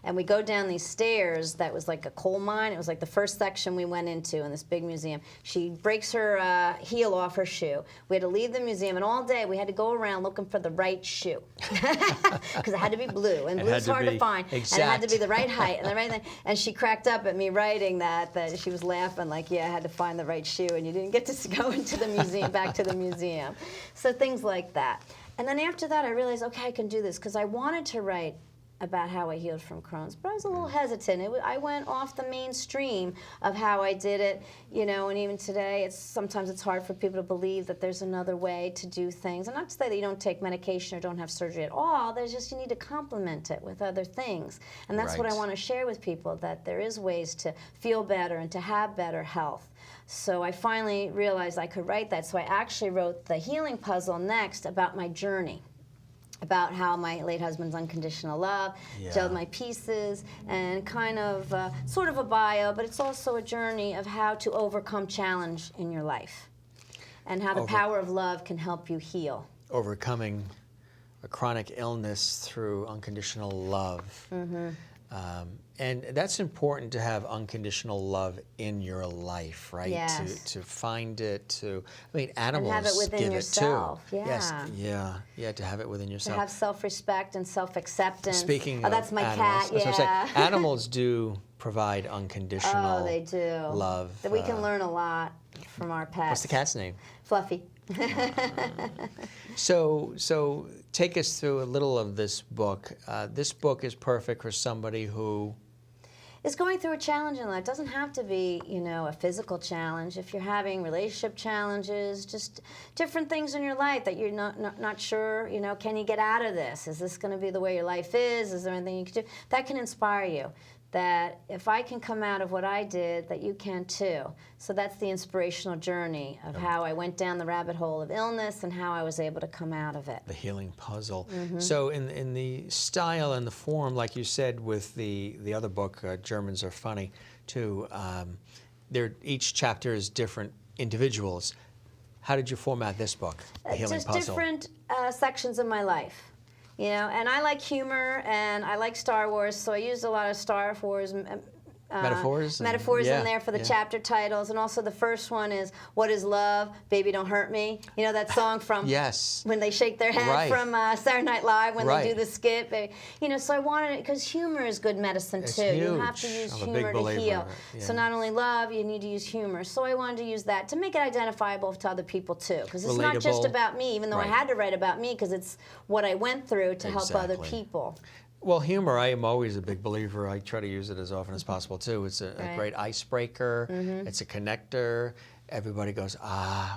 and we go down these stairs that was like a coal mine. It was like the first section we went into in this big museum. She breaks her heel off her shoe. We had to leave the museum, and all day we had to go around looking for the right shoe because it had to be blue, and blue's hard to find, and it had to be the right height and the right thing. And she cracked up at me writing that she was laughing like, yeah, I had to find the right shoe, and you didn't get to go into the museum, back to the museum. So things like that. And then after that, I realized, okay, I can do this, because I wanted to write about how I healed from Crohn's, but I was a little hesitant. I went off the mainstream of how I did it, you know, and even today, sometimes it's hard for people to believe that there's another way to do things. And not to say that you don't take medication or don't have surgery at all, there's just you need to complement it with other things. And that's what I want to share with people, that there is ways to feel better and to have better health. So I finally realized I could write that. So I actually wrote the healing puzzle next about my journey, about how my late husband's unconditional love, gelled my pieces, and kind of sort of a bio, but it's also a journey of how to overcome challenge in your life and how the power of love can help you heal. Overcoming a chronic illness through unconditional love. And that's important to have unconditional love in your life, right? Yes. To find it, I mean, animals and have it within give yourself. it too. Yes, to have it within yourself. To have self-respect and self-acceptance. Speaking of that's my animals, cat, that's what I'm saying. Animals do provide unconditional they do. love. That we can learn a lot from our pets. What's the cat's name? Fluffy. So take us through a little of this book. This book is perfect for somebody who is going through a challenge in life. It doesn't have to be, you know, a physical challenge. If you're having relationship challenges, just different things in your life that you're not sure, you know, can you get out of this? Is this going to be the way your life is? Is there anything you can do? That can inspire you. That if I can come out of what I did, that you can too. So that's the inspirational journey of how I went down the rabbit hole of illness and how I was able to come out of it. The healing puzzle. So in the style and the form, like you said with the other book, Germans Are Funny, too, each chapter is different individuals. How did you format this book, The Healing Puzzle? Just different sections of my life. You know, and I like humor, and I like Star Wars, so I used a lot of Star Wars metaphors in there for the chapter titles. And also the first one is, what is love? Baby, don't hurt me. You know that song from when they shake their head from Saturday Night Live when they do the skip. You know, so I wanted it because humor is good medicine too. Huge. You have to use humor to heal. So not only love, you need to use humor. So I wanted to use that to make it identifiable to other people too, because it's not just about me, even though I had to write about me because it's what I went through to help other people. Well, humor, I am always a big believer. I try to use it as often as possible, too. It's a great icebreaker. It's a connector. Everybody goes,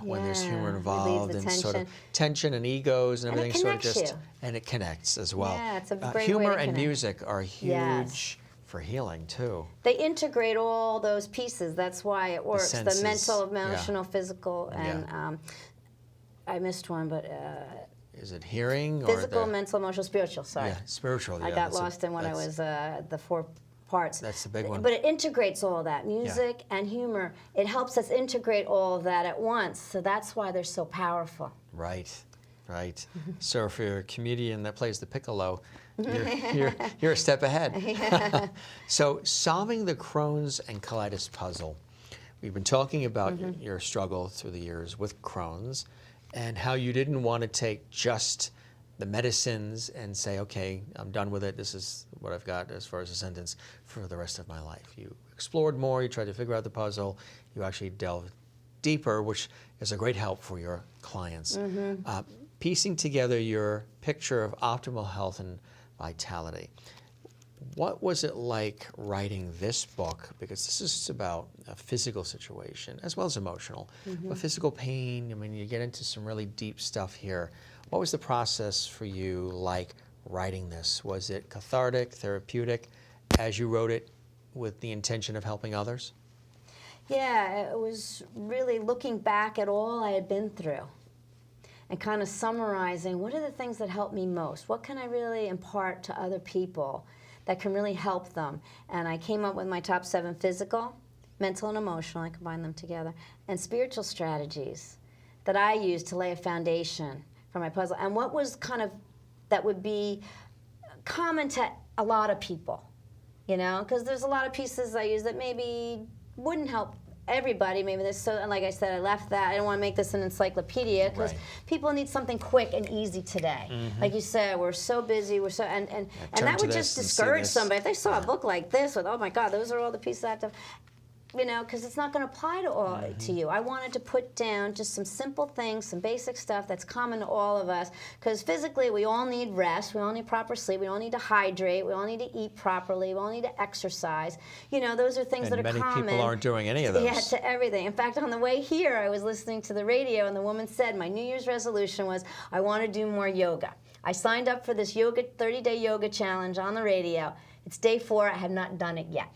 when there's humor involved, and sort of tension and egos and everything sort of just, and it connects as well. Yeah, it's a great humor way to and connect. music are huge for healing, too. They integrate all those pieces. That's why it works. The mental, emotional, physical, and I missed one, but... is it hearing? Physical, mental, emotional, spiritual, sorry. Yeah, spiritual, yeah. I got lost in what I was, the 4 parts. That's the big one. But it integrates all of that, music and humor. It helps us integrate all of that at once, so that's why they're so powerful. Right, right. So if you're a comedian that plays the piccolo, you're a step ahead. So solving the Crohn's and colitis puzzle. We've been talking about your struggle through the years with Crohn's, and how you didn't want to take just the medicines and say, okay, I'm done with it. This is what I've got as far as a sentence for the rest of my life. You explored more. You tried to figure out the puzzle. You actually delved deeper, which is a great help for your clients. Piecing together your picture of optimal health and vitality. What was it like writing this book? Because this is about a physical situation as well as emotional. But physical pain, I mean, you get into some really deep stuff here. What was the process for you like writing this? Was it cathartic, therapeutic, as you wrote it with the intention of helping others? Yeah, it was really looking back at all I had been through and kind of summarizing what are the things that helped me most? What can I really impart to other people that can really help them? And I came up with my top 7: physical, mental, and emotional. I combined them together. And spiritual strategies that I use to lay a foundation for my puzzle. And what was kind of, that would be common to a lot of people, you know? Because there's a lot of pieces I use that maybe wouldn't help everybody. Maybe this, so, and like I said, I left that. I don't want to make this an encyclopedia because people need something quick and easy today. Like you said, we're so busy. We're so and that would just discourage somebody if they saw a book like this with, oh my God, those are all the pieces I have to. You know, because it's not going to apply to all to you. I wanted to put down just some simple things, some basic stuff that's common to all of us. Because physically, we all need rest. We all need proper sleep. We all need to hydrate. We all need to eat properly. We all need to exercise. You know, those are things that are common. Many people aren't doing any of those. Yeah, to everything. In fact, on the way here, I was listening to the radio, and the woman said, my New Year's resolution was, I want to do more yoga. I signed up for this 30-day yoga challenge on the radio. It's day 4. I have not done it yet.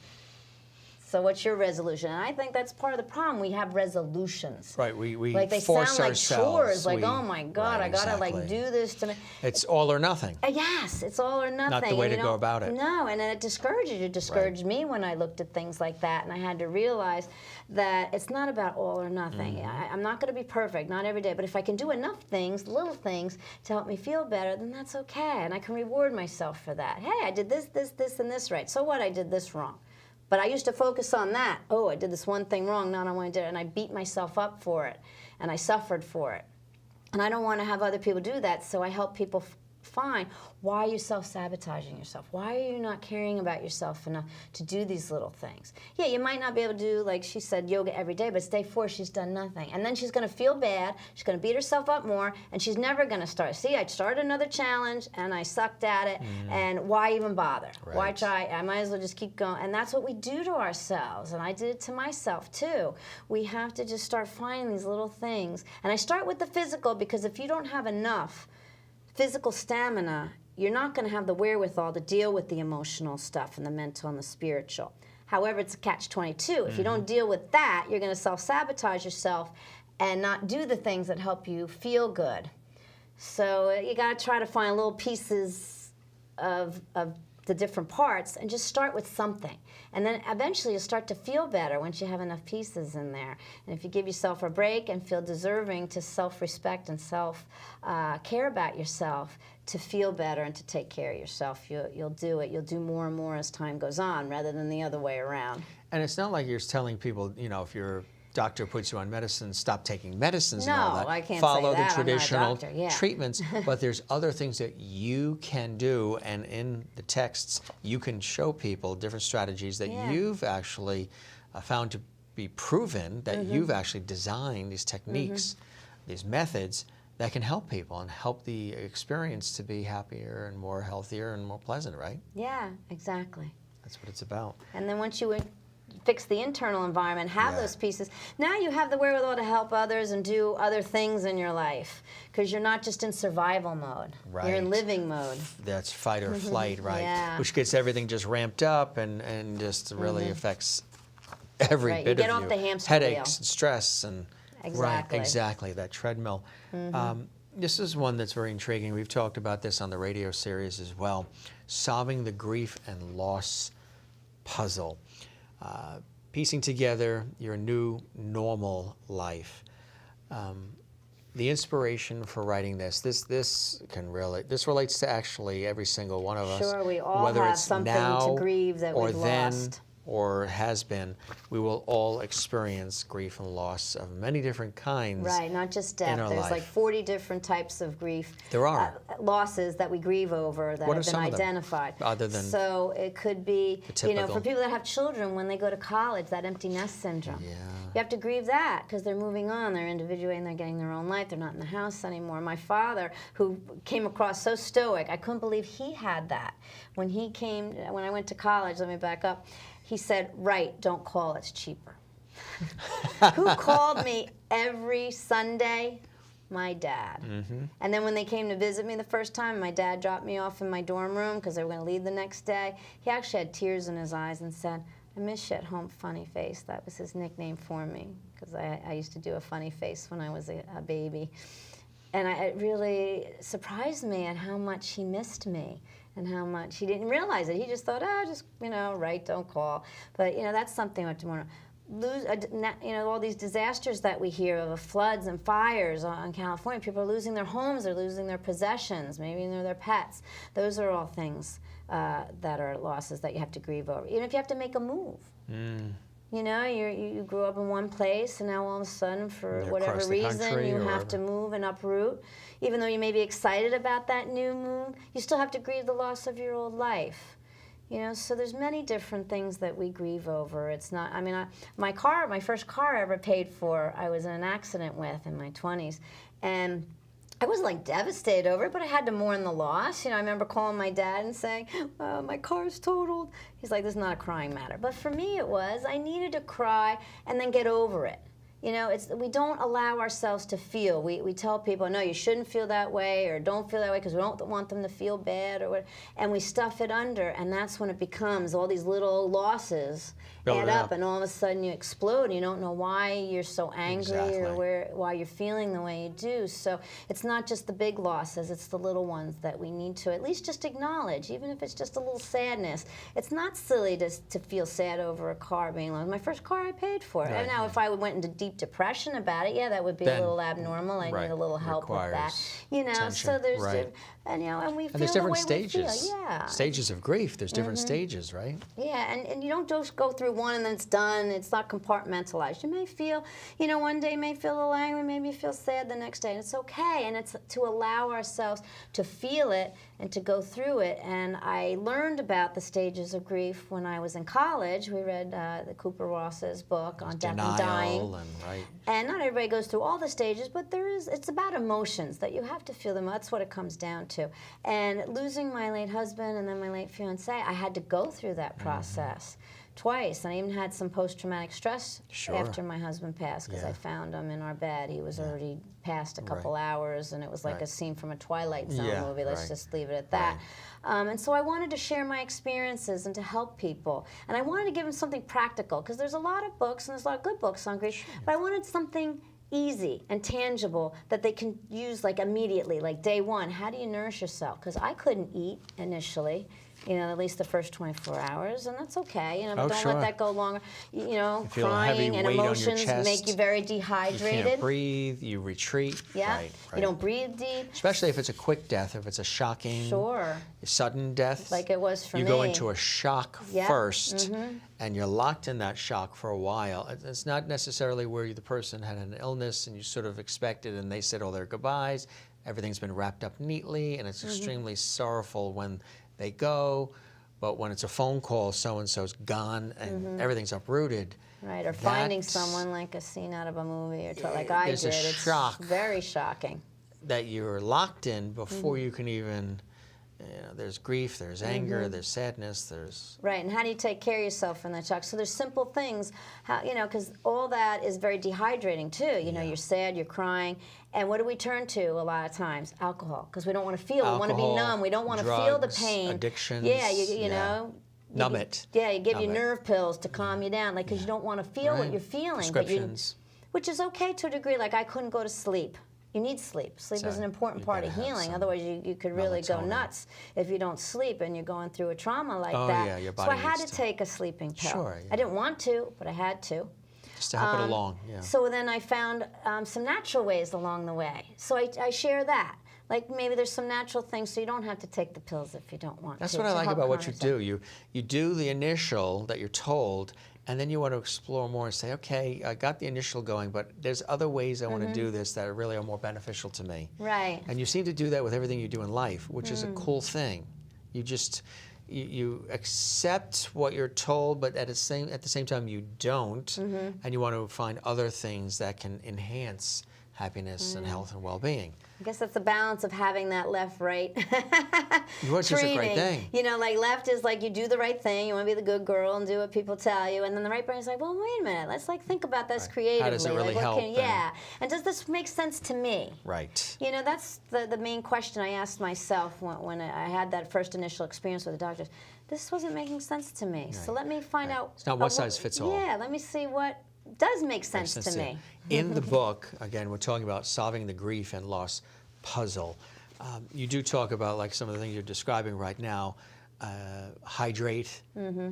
So what's your resolution? And I think that's part of the problem. We have resolutions. Right, we like they force sound like ourselves. chores. Like, oh my God, I gotta like do this to me. It's all or nothing. Yes, it's all or nothing. Not the way to go about it. No, and then it discourages you. It discouraged me when I looked at things like that, and I had to realize that it's not about all or nothing. I'm not going to be perfect, not every day, but if I can do enough things, little things, to help me feel better, then that's okay, and I can reward myself for that. Hey, I did this, and this right. So what? I did this wrong. But I used to focus on that. Oh, I did this one thing wrong, not I want to do it. And I beat myself up for it. And I suffered for it. And I don't want to have other people do that, so I help people find, why are you self-sabotaging yourself? Why are you not caring about yourself enough to do these little things? Yeah, you might not be able to do, like she said, yoga every day, but it's day 4, she's done nothing. And then she's going to feel bad, she's going to beat herself up more, and she's never going to start. See, I started another challenge, and I sucked at it, and why even bother? Why try? I might as well just keep going. And that's what we do to ourselves, and I did it to myself, too. We have to just start finding these little things. And I start with the physical, because if you don't have enough physical stamina, you're not going to have the wherewithal to deal with the emotional stuff and the mental and the spiritual. However, it's a catch-22. If you don't deal with that, you're going to self-sabotage yourself and not do the things that help you feel good. So you got to try to find little pieces of the different parts and just start with something. And then eventually you'll start to feel better once you have enough pieces in there. And if you give yourself a break and feel deserving to self-respect and self-care about yourself, to feel better and to take care of yourself, you'll do it. You'll do more and more as time goes on rather than the other way around. And it's not like you're telling people, you know, if your doctor puts you on medicine, stop taking medicines No, and all that. I can't Follow say that. the traditional I'm not a doctor. Yeah. treatments, but there's other things that you can do, and in the texts, you can show people different strategies that Yeah. you've actually found to be proven, that you've actually designed these techniques, these methods that can help people and help the experience to be happier and more healthier and more pleasant, right? Yeah, exactly. That's what it's about. And then once you fix the internal environment, have Yeah. those pieces, now you have the wherewithal to help others and do other things in your life, because you're not just in survival mode. You're in Right. living mode. That's fight or flight, right? Yeah. Which gets everything just ramped up and just really affects every Right, you bit get of off you. the hamster Headaches wheel. and stress and Exactly. right, exactly, that treadmill. This is one that's very intriguing. We've talked about this on the radio series as well. Solving the grief and loss puzzle. Piecing together your new normal life. The inspiration for writing this relates to actually every single one of us. Sure, we all whether have it's something now to grieve that or we've then lost. or has been. We will all experience grief and loss of many different kinds. Right, not just death. in our There's life. like 40 different types of grief. There are. Losses that we grieve over that What have are been some of them, identified. other than so it could be, the you know, for typical? people that have children when they go to college, that empty nest syndrome. Yeah. You have to grieve that because they're moving on, they're individuating, they're getting their own life, they're not in the house anymore. My father, who came across so stoic, I couldn't believe he had that. When I went to college, let me back up, he said, "Right, don't call, it's cheaper." Who called me every Sunday? My dad. And then when they came to visit me the first time, my dad dropped me off in my dorm room because they were going to leave the next day. He actually had tears in his eyes and said, "I miss you at home, funny face." That was his nickname for me because I used to do a funny face when I was a baby. And it really surprised me at how much he missed me and how much he didn't realize it. He just thought, just, you know, right, don't call. But, you know, that's something I want to you know, all these disasters that we hear of floods and fires on California. People are losing their homes, they're losing their possessions, maybe they're their pets. Those are all things that are losses that you have to grieve over. Even if you have to make a move. You know, you grew up in one place, and now all of a sudden, for You're whatever across the reason, country you or have to move and uproot. Even though you may be excited about that new move, you still have to grieve the loss of your old life. You know, so there's many different things that we grieve over. It's not, I mean, my first car I ever paid for, I was in an accident with in my 20s. And I wasn't like devastated over it, but I had to mourn the loss. You know, I remember calling my dad and saying, "My car's totaled." He's like, "This is not a crying matter." But for me it was. I needed to cry and then get over it. You know, we don't allow ourselves to feel. We tell people, no, you shouldn't feel that way, or don't feel that way because we don't want them to feel bad, or what, and we stuff it under, and that's when it becomes all these little losses add up, and all of a sudden you explode, and you don't know why you're so angry or why you're feeling the way you do. So it's not just the big losses, it's the little ones that we need to at least just acknowledge, even if it's just a little sadness. It's not silly to feel sad over a car being lost. My first car I paid for it. Right, And now if I went into deep depression about it, yeah, that would be Then, a little abnormal. I need a little help with that. You know, attention, so there's right. And you know, and we And feel there's the different way we stages. feel. Yeah. Stages of grief. There's different stages, right? Yeah, and you don't just go through one and then it's done. It's not compartmentalized. You may feel, you know, one day you may feel a little angry, maybe you feel sad the next day, and it's okay. And it's to allow ourselves to feel it and to go through it. And I learned about the stages of grief when I was in college. We read the Cooper Ross's book on death and dying. And not everybody goes through all the stages, but it's about emotions that you have to feel them. That's what it comes down to. And losing my late husband and then my late fiance, I had to go through that process twice. And I even had some post-traumatic stress after my husband passed because I found him in our bed. He was already passed a couple hours, and it was like a scene from a Twilight Zone movie. Let's just leave it at that. And so I wanted to share my experiences and to help people. And I wanted to give them something practical because there's a lot of books, and there's a lot of good books on grief, but I wanted something easy and tangible that they can use like immediately, like day one. How do you nourish yourself? Because I couldn't eat initially at least the first 24 hours, and that's okay, but Oh, don't sure. let that go longer. You feel a Crying heavy and weight on your emotions chest. make you very You dehydrated. can't breathe, you retreat. Yeah, Right. you don't breathe deep. Especially if it's a quick death, if it's a shocking, Sure. sudden death. Like it was for you me. go into a shock Yeah. first, and you're locked in that shock for a while. It's not necessarily where the person had an illness and you sort of expected and they said all their goodbyes. Everything's been wrapped up neatly, and it's extremely sorrowful when they go. But when it's a phone call, so-and-so's gone and everything's uprooted. Right, or finding someone like a scene out of a movie, or like I did. There's a shock. It's very shocking. That you're locked in before you can even, there's grief, there's anger, there's sadness, there's... Right, and how do you take care of yourself in that shock? So there's simple things, because all that is very dehydrating too. You're sad, you're crying, and what do we turn to a lot of times? Alcohol, because we don't want to feel, we want to be numb, we don't want to feel the pain. Addictions. Yeah, you know. Numb it. Yeah, you give Numb you it. nerve pills to calm you down, because you don't want to feel what you're feeling. Prescriptions. Which is okay to a degree. Like I couldn't go to sleep. You need sleep. Sleep is an important part of healing. Otherwise, you could really go nuts if you don't sleep and you're going through a trauma like that. Yeah, your so body I had needs to take a sleeping pill. Sure, yeah. I didn't want to, but I had to. Just to help it along, yeah. So then I found some natural ways along the way. So I share that. Like maybe there's some natural things, so you don't have to take the pills if you don't want to. That's what I like about what you do. You do the initial that you're told, and then you want to explore more and say, okay, I got the initial going, but there's other ways I want to do this that really are more beneficial to me. Right. And you seem to do that with everything you do in life, which is a cool thing. You just, you accept what you're told, but at the same time you don't, and you want to find other things that can enhance happiness and health and well-being. I guess that's the balance of having that left-right Which is a great thing. Like left is like you do the right thing, you want to be the good girl and do what people tell you, and then the right brain is like, well, wait a minute, let's think about this creatively. How does it really help? And does this make sense to me? Right. That's the main question I asked myself when I had that first initial experience with the doctors. This wasn't making sense to me, so let me find out. It's not one size fits all. Yeah, let me see what does make sense to me. In the book, again, we're talking about solving the grief and loss puzzle. You do talk about like some of the things you're describing right now. Hydrate,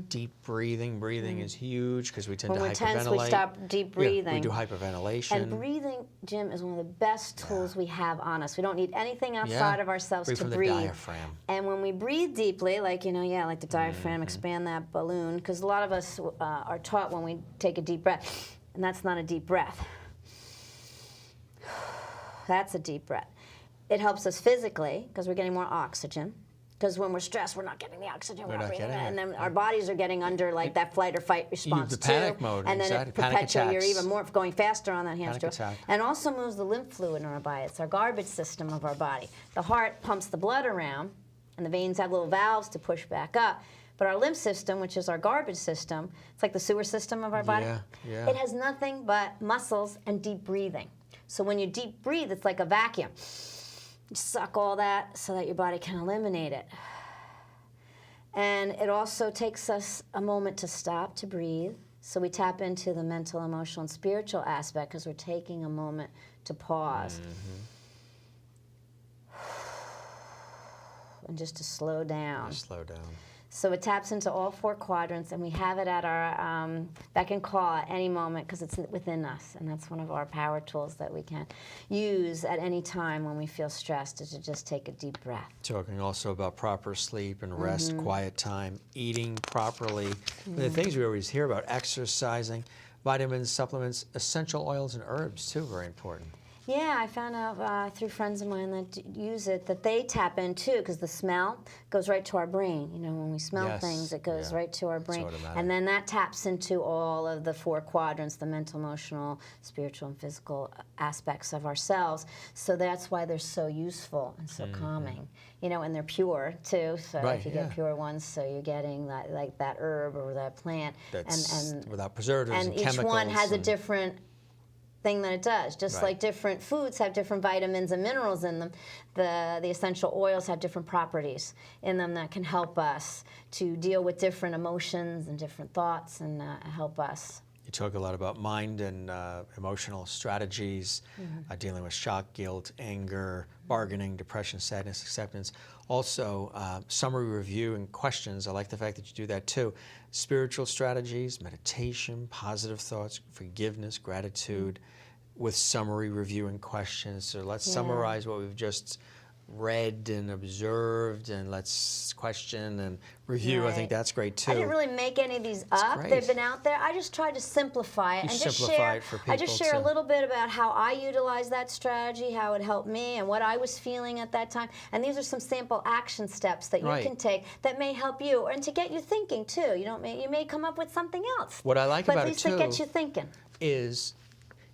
deep breathing. Breathing is huge because we tend to hyperventilate. When we're tense, we stop deep breathing. Yeah, we do hyperventilation. And breathing, Jim, is one of the best tools we have on us. We don't need anything outside of ourselves to from breathe. The diaphragm. And when we breathe deeply, like like the diaphragm, expand that balloon, because a lot of us are taught when we take a deep breath, and that's not a deep breath. That's a deep breath. It helps us physically because we're getting more oxygen. Because when we're stressed, we're not getting the oxygen, we're not breathing it. And then our bodies are getting under like that flight or fight response the panic mode, and then it perpetuates, you're even more going faster on that hamster. Attack. And also moves the lymph fluid in our body. It's our garbage system of our body. The heart pumps the blood around, and the veins have little valves to push back up. But our lymph system, which is our garbage system, it's like the sewer system of our body. Yeah. It has nothing but muscles and deep breathing. So when you deep breathe, it's like a vacuum. You suck all that so that your body can eliminate it. And it also takes us a moment to stop, to breathe. So we tap into the mental, emotional, and spiritual aspect because we're taking a moment to pause. And just to slow down. Slow down. So it taps into all four quadrants, and we have it at our beck and call at any moment because it's within us, and that's one of our power tools that we can use at any time when we feel stressed, is to just take a deep breath. Talking also about proper sleep and rest, quiet time, eating properly. The things we always hear about, exercising, vitamins, supplements, essential oils, and herbs, too, very important. Yeah, I found out through friends of mine that use it that they tap in too, because the smell goes right to our brain. When we smell things, it goes right to our brain. And then that taps into all of the four quadrants, the mental, emotional, spiritual, and physical aspects of ourselves. So that's why they're so useful and so calming. And they're pure too, so if you get pure ones, so you're getting that, like that herb or that plant. That's and without preservatives and chemicals. And each one has a different thing that it does. Just like different foods have different vitamins and minerals in them, the essential oils have different properties in them that can help us to deal with different emotions and different thoughts and help us You talk a lot about mind and emotional strategies, dealing with shock, guilt, anger, bargaining, depression, sadness, acceptance. Also, summary review and questions. I like the fact that you do that too. Spiritual strategies, meditation, positive thoughts, forgiveness, gratitude, with summary review and questions. So let's summarize what we've just read and observed, and let's question and review. Right. I think that's great too. I didn't really make any of these up. great. They've been out there. I just tried to simplify it and just simplify share. it for I just people, share a too. little bit about how I utilize that strategy, how it helped me, and what I was feeling at that time. And these are some sample action steps that you Right. can take that may help you, and to get you thinking too. You may come up with something else. What I like but about at it least too it gets you thinking. is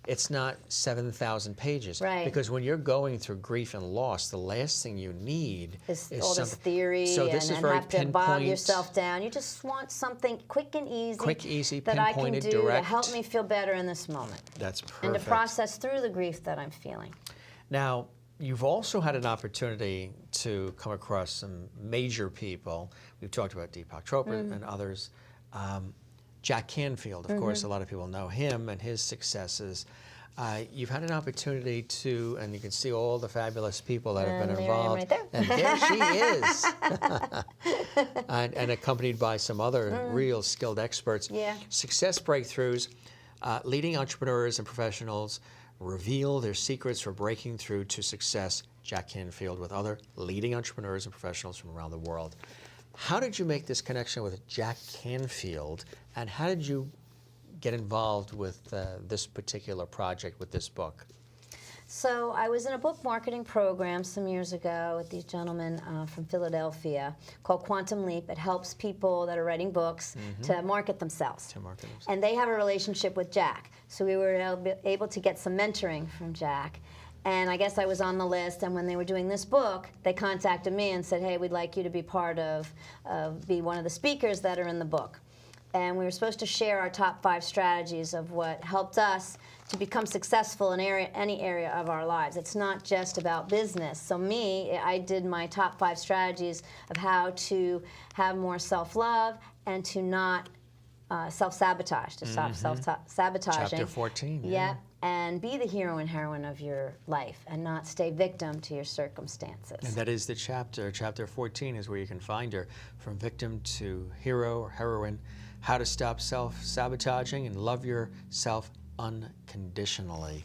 it's not 7,000 pages. Right. Because when you're going through grief and loss, the last thing you need Is all this something. theory So this and is very have to bog pinpoint, yourself down. You just want something quick and easy, that I can pinpointed, do direct. to help me feel better in this moment. That's perfect. And to process through the grief that I'm feeling. Now, you've also had an opportunity to come across some major people. We've talked about Deepak Chopra and others. Jack Canfield, of course, a lot of people know him and his successes. You've had an opportunity to, and you can see all the fabulous people that have been there I am involved. right there. And there she is. and accompanied by some other real skilled experts. Yeah. Success breakthroughs, leading entrepreneurs and professionals reveal their secrets for breaking through to success. Jack Canfield with other leading entrepreneurs and professionals from around the world. How did you make this connection with Jack Canfield, and how did you get involved with this particular project, with this book? So I was in a book marketing program some years ago with these gentlemen from Philadelphia called Quantum Leap. It helps people that are writing books to market themselves. And they have a relationship with Jack. So we were able to get some mentoring from Jack. And I guess I was on the list, and when they were doing this book, they contacted me and said, hey, we'd like you to be part of, be one of the speakers that are in the book. And we were supposed to share our top 5 strategies of what helped us to become successful in any area of our lives. It's not just about business. So I did my top 5 strategies of how to have more self-love and to not self-sabotage, to stop self-sabotaging. Chapter 14. Yeah. And be the hero and heroine of your life and not stay victim to your circumstances. And that is the chapter. Chapter 14 is where you can find her, from victim to hero or heroine, how to stop self-sabotaging and love yourself unconditionally.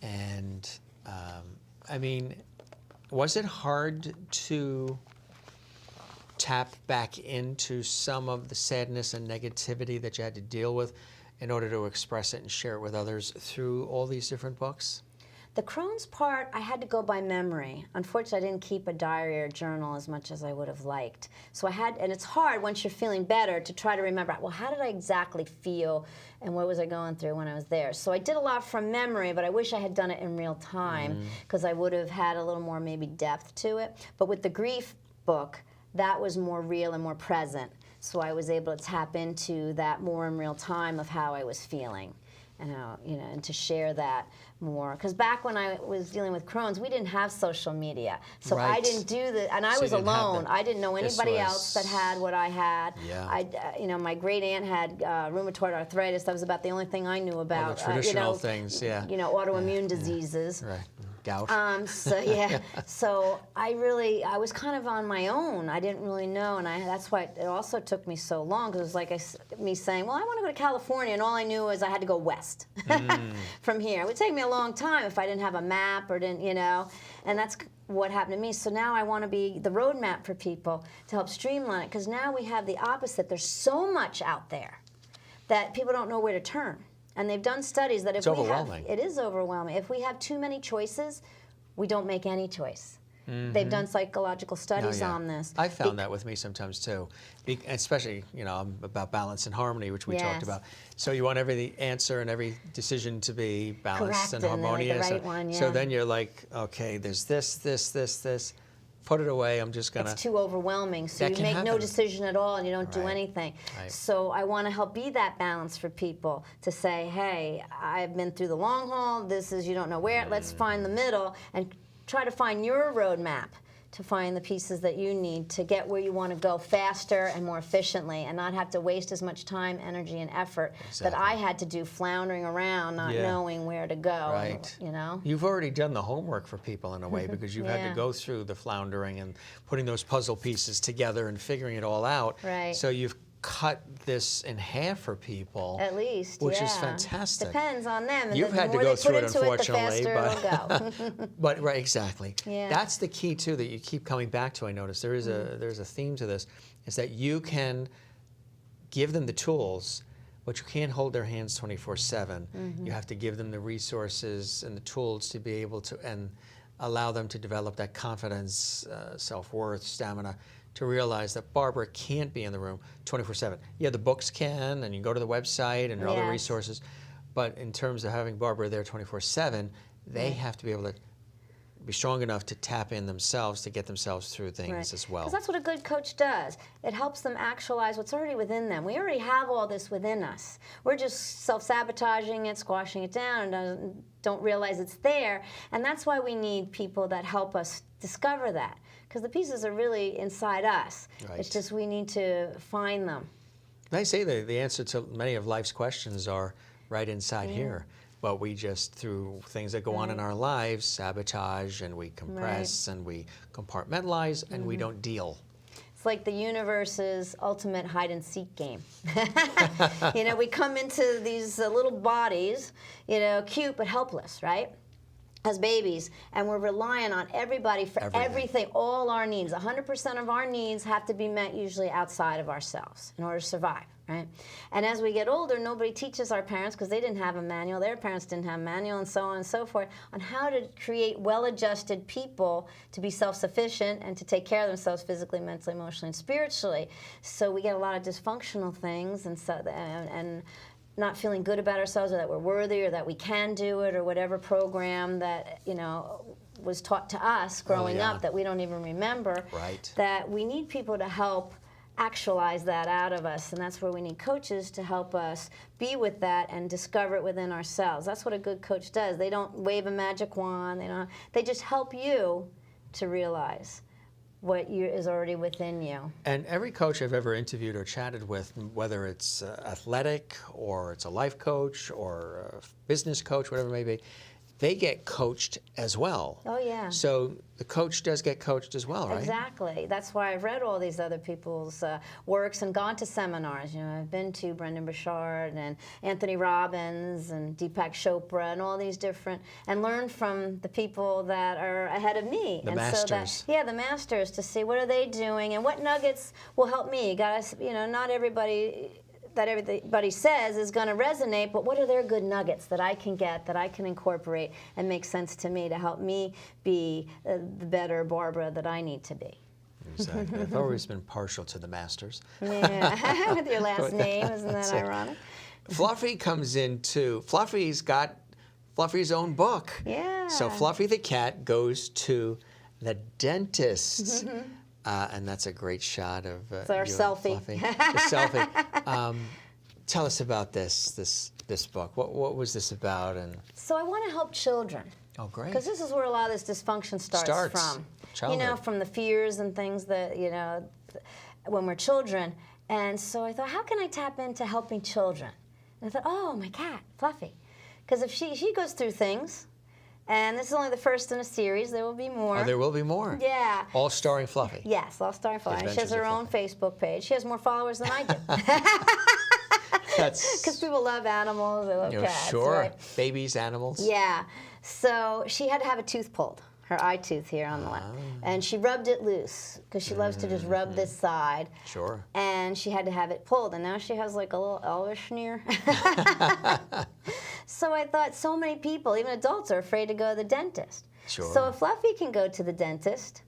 And I mean, was it hard to tap back into some of the sadness and negativity that you had to deal with in order to express it and share it with others through all these different books? The Crohn's part, I had to go by memory. Unfortunately, I didn't keep a diary or journal as much as I would have liked. So and it's hard once you're feeling better to try to remember, well, how did I exactly feel and what was I going through when I was there? So I did a lot from memory, but I wish I had done it in real time because I would have had a little more maybe depth to it. But with the grief book, that was more real and more present. So I was able to tap into that more in real time of how I was feeling. And how, and to share that more. Because back when I was dealing with Crohn's, we didn't have social media. So I didn't do and I was alone. I didn't know anybody else that had what I had. Yeah. My great aunt had rheumatoid arthritis. That was about the only thing I knew about. All the traditional things, yeah. Autoimmune diseases. Right. Gout. So I was kind of on my own. I didn't really know, and that's why it also took me so long, because it was like me saying, well, I want to go to California, and all I knew was I had to go west from here. It would take me a long time if I didn't have a map or didn't, and that's what happened to me. So now I want to be the roadmap for people to help streamline it, because now we have the opposite. There's so much out there that people don't know where to turn. And they've done studies that if it is overwhelming. If we have too many choices, we don't make any choice. They've done psychological studies on this. I found that with me sometimes too, especially, I'm about balance and harmony, which we talked about. So you want every answer and every decision to be balanced and harmonious. The right one, So then you're like, okay, there's this. Put it away, I'm just going to... It's too overwhelming, so you make no decision at all and you don't do anything. So I want to help be that balance for people to say, hey, I've been through the long haul, this is, you don't know where, let's find the middle and try to find your roadmap to find the pieces that you need to get where you want to go faster and more efficiently, and not have to waste as much time, energy, and effort that I had to do floundering around, not knowing where to go. Right. You know? You've already done the homework for people in a way, because you've had to go through the floundering and putting those puzzle pieces together and figuring it all out. Right. So you've cut this in half for people. At least, which is fantastic. Depends on them. And You've the had to more go they through put it, into unfortunately, the faster it'll go. but right, exactly. Yeah. That's the key too that you keep coming back to. I notice there's a theme to this, is that you can give them the tools, but you can't hold their hands 24/7. You have to give them the resources and the tools to be able to and allow them to develop that confidence, self-worth, stamina, to realize that Barbara can't be in the room 24/7. Yeah, the books can, and you can go to the website and other resources, but in terms of having Barbara there 24/7, they have to be able to be strong enough to tap in themselves to get themselves through things as well. Because that's what a good coach does. It helps them actualize what's already within them. We already have all this within us. We're just self-sabotaging it, squashing it down, and don't realize it's there. And that's why we need people that help us discover that. Because the pieces are really inside us. Right. It's just we need to find them. They say that the answer to many of life's questions are right inside here. But we just, through things that go on in our lives, sabotage, and we compress, and we compartmentalize, and we don't deal. It's like the universe's ultimate hide-and-seek game. You know, we come into these little bodies, you know, cute but helpless, right? As babies, and we're relying on everybody for everything, all our needs. 100% of our needs have to be met usually outside of ourselves in order to survive, right? And as we get older, nobody teaches our parents, because they didn't have a manual, their parents didn't have a manual, and so on and so forth, on how to create well-adjusted people to be self-sufficient and to take care of themselves physically, mentally, emotionally, and spiritually. So we get a lot of dysfunctional things, and not feeling good about ourselves, or that we're worthy, or that we can do it, or whatever program that, you know, was taught to us growing up that we don't even remember. Right. That we need people to help actualize that out of us, and that's where we need coaches to help us be with that and discover it within ourselves. That's what a good coach does. They don't wave a magic wand. They just help you to realize what is already within you. And every coach I've ever interviewed or chatted with, whether it's athletic or it's a life coach or a business coach, whatever it may be, they get coached as well. Oh, yeah. So the coach does get coached as well, right? Exactly. That's why I've read all these other people's works and gone to seminars. You know, I've been to Brendan Burchard and Anthony Robbins and Deepak Chopra and all these different, and learned from the people that are ahead of me. The masters. So that, the masters, to see what are they doing and what nuggets will help me. You gotta, you know, not everybody that everybody says is going to resonate, but what are their good nuggets that I can get, that I can incorporate and make sense to me to help me be the better Barbara that I need to be. Exactly. I've always been partial to the masters. Yeah, with your last name, isn't that ironic? Fluffy comes into, Fluffy's got Fluffy's own book. Yeah. So Fluffy the cat goes to the dentist. And that's a great shot of it's our you selfie. And Fluffy. The selfie. Tell us about this book. What was this about? And so I want to help children. Oh, great. Because this is where a lot of this dysfunction starts from. Childhood. You know, from the fears and things that, you know, when we're children. And so I thought, how can I tap into helping children? And I thought, oh, my cat, Fluffy. Because if she goes through things, and this is only the first in a series. There will be more. Oh, there will be more? Yeah. All starring Fluffy? Yes, all starring Fluffy. She has her own Facebook page. She has more followers than I do. Because people love animals. They love cats. Sure. Right? Babies, animals. Yeah. So she had to have a tooth pulled, her eye tooth here on the left. And she rubbed it loose, because she loves to just rub this side. Sure. And she had to have it pulled. And now she has like a little Elvish sneer. So I thought, so many people, even adults, are afraid to go to the dentist. Sure. So if Fluffy can go to the dentist,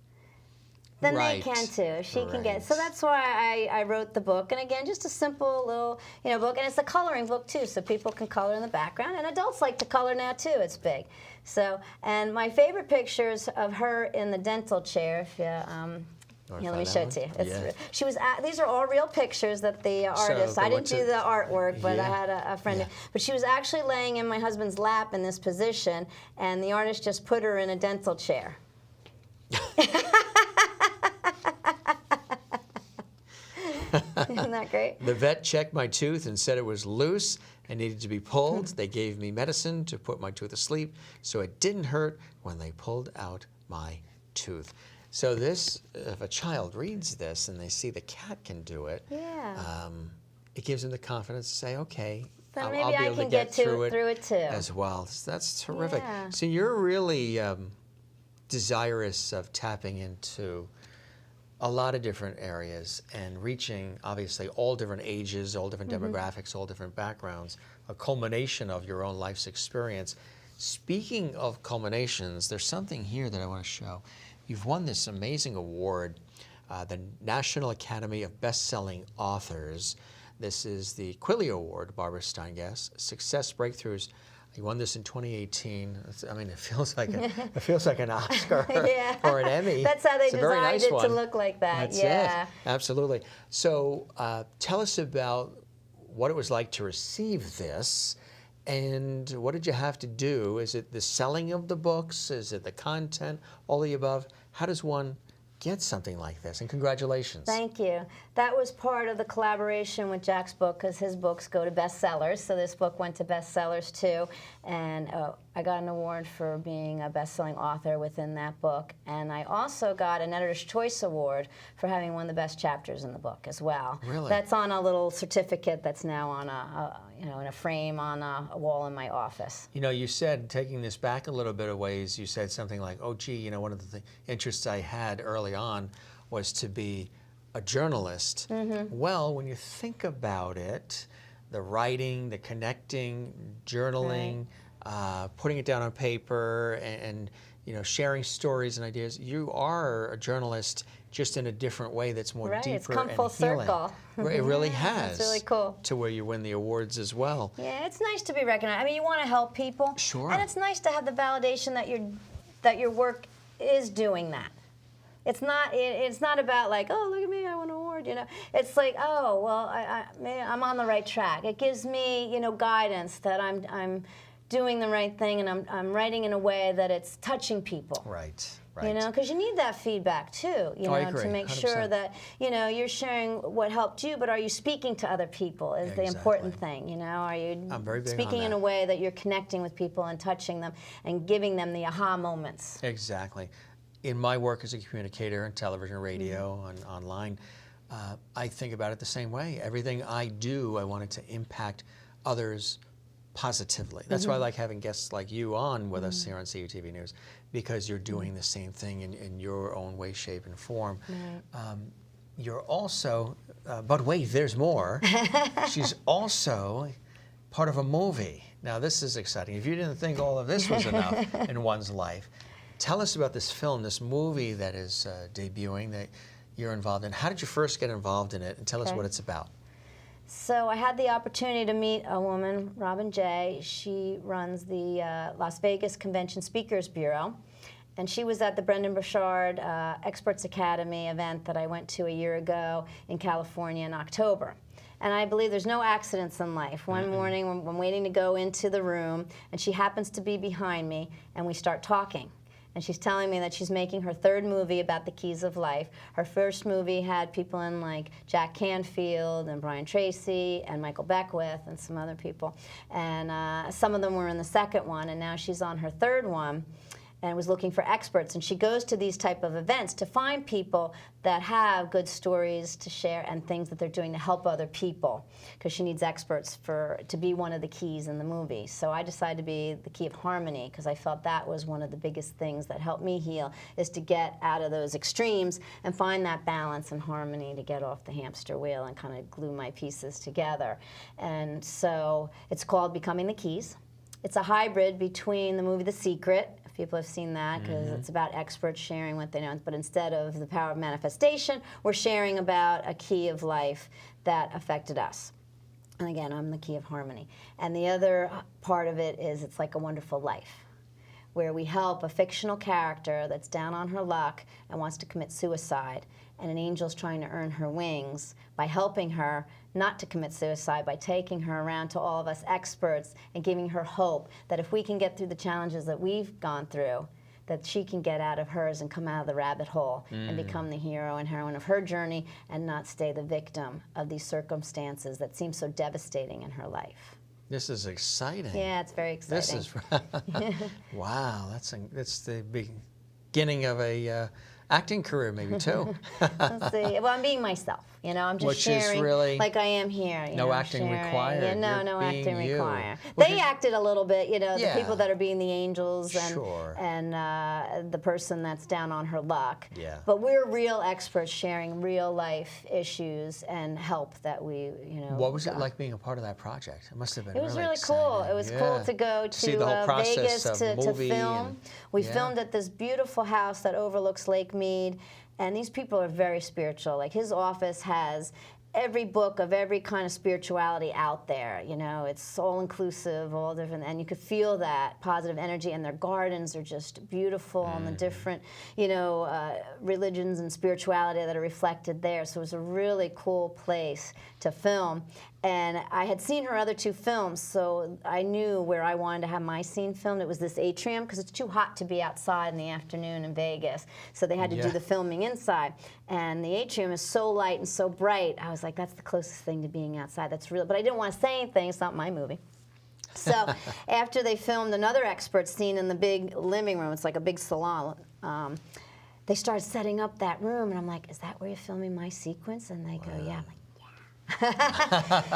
then they can too. She can get. So that's why I wrote the book. And again, just a simple little, you know, book. And it's a coloring book too, so people can color in the background. And adults like to color now too. It's big. So, and my favorite pictures of her in the dental chair. If you, yeah, let me show it to you. She was. These are all real pictures that the artist. I didn't do the artwork, but I had a friend. But she was actually laying in my husband's lap in this position, and the artist just put her in a dental chair. Isn't that great? The vet checked my tooth and said it was loose and needed to be pulled. They gave me medicine to put my tooth asleep so it didn't hurt when they pulled out my tooth. So this, if a child reads this and they see the cat can do it, Yeah. It gives them the confidence to say, okay, Then I'll maybe be I able to can get through it too. as well. So that's terrific. Yeah. So you're really desirous of tapping into a lot of different areas and reaching, obviously, all different ages, all different demographics, all different backgrounds, a culmination of your own life's experience. Speaking of culminations, there's something here that I want to show. You've won this amazing award, the National Academy of Best-Selling Authors. This is the Quilly Award, Barbara Steingas, Success Breakthroughs. You won this in 2018. I mean, it feels like an Oscar Yeah. or an Emmy. That's how they It's a very designed nice it one. to look like that. That's yeah. it. Absolutely. So tell us about what it was like to receive this, and what did you have to do? Is it the selling of the books? Is it the content? All the above? How does one get something like this? And congratulations. Thank you. That was part of the collaboration with Jack's book, because his books go to bestsellers. So this book went to bestsellers too. And I got an award for being a best-selling author within that book. And I also got an Editor's Choice Award for having one of the best chapters in the book as well. Really? That's on a little certificate that's now on in a frame on a wall in my office. You know, you said, taking this back a little bit of ways, you said something like, oh, gee, you know, one of the interests I had early on was to be a journalist. Well, when you think about it, the writing, the connecting, journaling, putting it down on paper, and you know, sharing stories and ideas, you are a journalist, just in a different way that's more deeper It's come and full healing. circle. It really Yeah, has. it's really cool. To where you win the awards as well. Yeah, it's nice to be recognized. I mean, you want to help people. Sure. And it's nice to have the validation that your work is doing that. It's not about like, oh, look at me, I won an award, you know. It's like, oh, well, I'm on the right track. It gives me, you know, guidance that I'm doing the right thing, and I'm writing in a way that it's touching people. Right, right. You know, because you need that feedback too, you know, I agree, to make 100%. sure that, you know, you're sharing what helped you, but are you speaking to other people is the important thing, you know? Are you I'm very big on speaking in that. a way that you're connecting with people and touching them and giving them the aha moments? Exactly. In my work as a communicator in television, radio, and online, I think about it the same way. Everything I do, I want it to impact others positively. That's why I like having guests like you on with us here on CUTV News, because you're doing the same thing in your own way, shape, and form. You're also, but wait, there's more. She's also part of a movie. Now this is exciting. If you didn't think all of this was enough in one's life, tell us about this film, this movie that is debuting that you're involved in. How did you first get involved in it, and tell us what it's about? So I had the opportunity to meet a woman, Robin Jay. She runs the Las Vegas Convention Speakers Bureau. And she was at the Brendan Burchard Experts Academy event that I went to a year ago in California in October. And I believe there's no accidents in life. One morning, I'm waiting to go into the room, and she happens to be behind me, and we start talking. And she's telling me that she's making her third movie about the keys of life. Her first movie had people in like Jack Canfield and Brian Tracy and Michael Beckwith and some other people. And some of them were in the second one, and now she's on her third one and was looking for experts. And she goes to these type of events to find people that have good stories to share and things that they're doing to help other people, because she needs experts to be one of the keys in the movie. So I decided to be the key of harmony, because I felt that was one of the biggest things that helped me heal, is to get out of those extremes and find that balance and harmony to get off the hamster wheel and kind of glue my pieces together. And so it's called Becoming the Keys. It's a hybrid between the movie The Secret. People have seen that, because it's about experts sharing what they know. But instead of the power of manifestation, we're sharing about a key of life that affected us. And again, I'm the key of harmony. And the other part of it is it's like a wonderful life, where we help a fictional character that's down on her luck and wants to commit suicide. And an angel's trying to earn her wings by helping her not to commit suicide, by taking her around to all of us experts and giving her hope that if we can get through the challenges that we've gone through, that she can get out of hers and come out of the rabbit hole and become the hero and heroine of her journey and not stay the victim of these circumstances that seem so devastating in her life. This is exciting. Yeah, it's very exciting. This is, wow, that's the beginning of a acting career maybe too. Let's see. Well, I'm being myself. You know, I'm just Which sharing is really like I am here. no acting required. Yeah, You're no being acting you. required. Which They is, acted a little bit, you know, yeah. the people that are being the angels and Sure. the person that's down on her luck. Yeah. But we're real experts sharing real life issues and help that we, you know. what was it like being a part of that project? It must have been It was really really cool. exciting. It was Yeah. cool to go see the whole process Vegas of to movie film. and- We yeah. filmed at this beautiful house that overlooks Lake Mead, and these people are very spiritual. Like his office has every book of every kind of spirituality out there. You know, it's all inclusive, all different, and you could feel that positive energy. And their gardens are just beautiful, and the different, you know, religions and spirituality that are reflected there. So it was a really cool place to film. And I had seen her other 2 films, so I knew where I wanted to have my scene filmed. It was this atrium, because it's too hot to be outside in the afternoon in Vegas. So they had to do the filming inside. And the atrium is so light and so bright. I was like, that's the closest thing to being outside. That's real. But I didn't want to say anything. It's not my movie. So after they filmed another expert scene in the big living room, it's like a big salon, they started setting up that room. And I'm like, is that where you're filming my sequence? And they go, yeah. I'm like,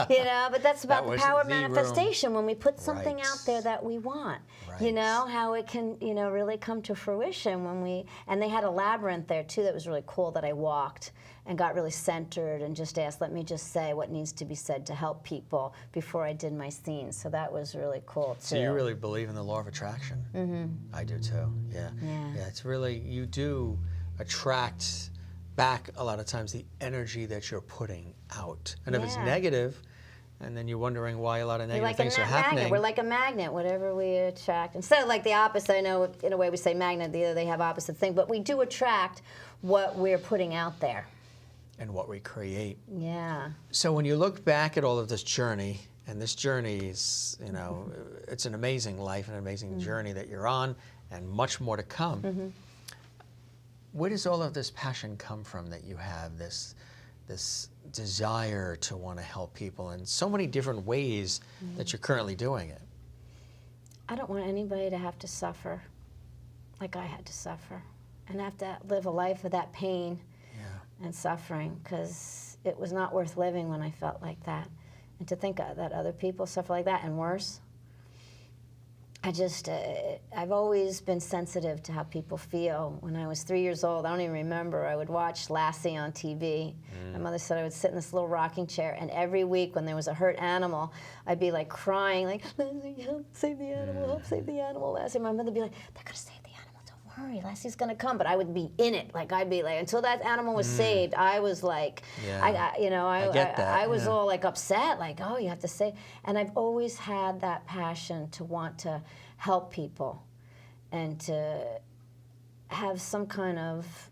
you know, but that's about the power of manifestation when we put something out there that we want. You know, how it can, you know, really come to fruition when we, and they had a labyrinth there too that was really cool that I walked and got really centered and just asked, let me just say what needs to be said to help people before I did my scenes. So that was really cool too. So you really believe in the law of attraction? Mm-hmm. I do too, yeah. Yeah, it's really, you do attract back a lot of times the energy that you're putting out. And if it's negative, and then you're wondering why a lot of negative things are happening. Magnet. We're like a magnet, whatever we attract. Instead of like the opposite, I know in a way we say magnet, the other they have opposite thing, but we do attract what we're putting out there. And what we create. Yeah. So when you look back at all of this journey, and this journey is, you know, it's an amazing life, an amazing journey that you're on, and much more to come. Where does all of this passion come from that you have, this desire to want to help people in so many different ways that you're currently doing it? I don't want anybody to have to suffer like I had to suffer and have to live a life of that pain and suffering, because it was not worth living when I felt like that. And to think that other people suffer like that and worse, I just, I've always been sensitive to how people feel. When I was 3 years old, I don't even remember, I would watch Lassie on TV. My mother said I would sit in this little rocking chair, and every week when there was a hurt animal, I'd be like crying, like, Lassie, help save the animal, help save the animal, Lassie. My mother would be like, they're gonna save the animal, don't worry, Lassie's gonna come. But I would be in it, like I'd be like, until that animal was saved, I was like, I get that. I was all like upset, like, oh, you have to save. And I've always had that passion to want to help people and to have some kind of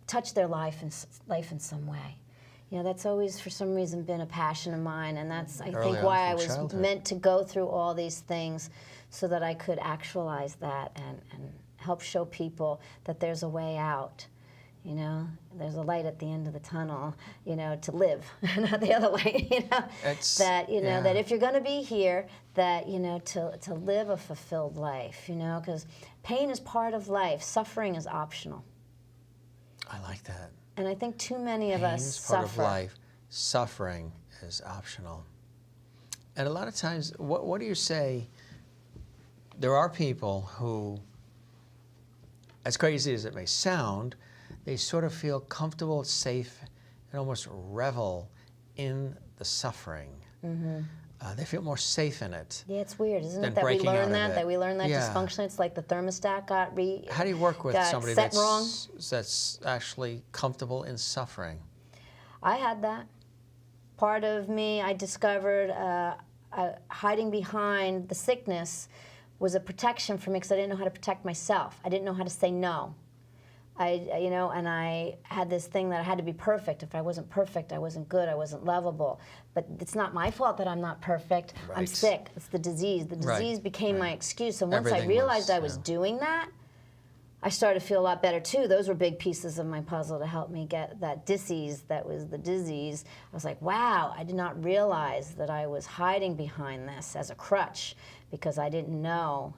touch their life in some way. You know, that's always for some reason been a passion of mine, and that's I think why I was meant to go through all these things, so that I could actualize that and help show people that there's a way out. You know, there's a light at the end of the tunnel, you know, to live, not the other way, you know. That, you know, that if you're going to be here, that, you know, to live a fulfilled life, you know, because pain is part of life. Suffering is optional. I like that. And I think too many of us suffer. Pain is part of life. Suffering is optional. And a lot of times, what do you say? There are people who, as crazy as it may sound, they sort of feel comfortable, safe, and almost revel in the suffering. They feel more safe in it. Yeah, it's weird, isn't it? That we learn that we learn that dysfunction. It's like the thermostat got How do you work with somebody wrong. that's actually comfortable in suffering? I had that. Part of me, I discovered hiding behind the sickness was a protection for me, because I didn't know how to protect myself. I didn't know how to say no. You know, and I had this thing that I had to be perfect. If I wasn't perfect, I wasn't good, I wasn't lovable. But it's not my fault that I'm not perfect. I'm sick. It's the disease. The disease became my excuse. And once I realized I was doing that, I started to feel a lot better too. Those were big pieces of my puzzle to help me get that disease that was the disease. I was like, wow, I did not realize that I was hiding behind this as a crutch because I didn't know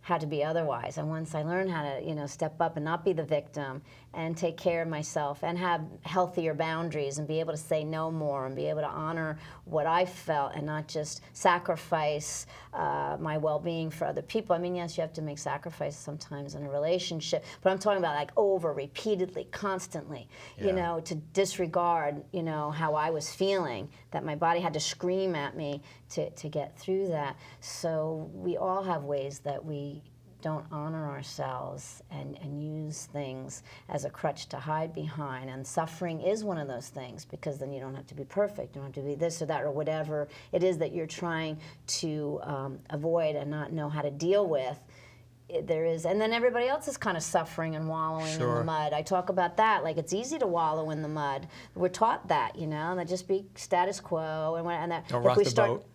how to be otherwise. And once I learned how to, step up and not be the victim and take care of myself and have healthier boundaries and be able to say no more and be able to honor what I felt and not just sacrifice my well-being for other people. I mean, yes, you have to make sacrifices sometimes in a relationship, but I'm talking about like repeatedly, constantly, to disregard, how I was feeling, that my body had to scream at me to get through that. So we all have ways that we don't honor ourselves and use things as a crutch to hide behind. And suffering is one of those things, because then you don't have to be perfect. You don't have to be this or that or whatever it is that you're trying to avoid and not know how to deal with. There is, and then everybody else is kind of suffering and wallowing in the mud. I talk about that, like it's easy to wallow in the mud. We're taught that, that just be status quo and that. Don't rock the boat.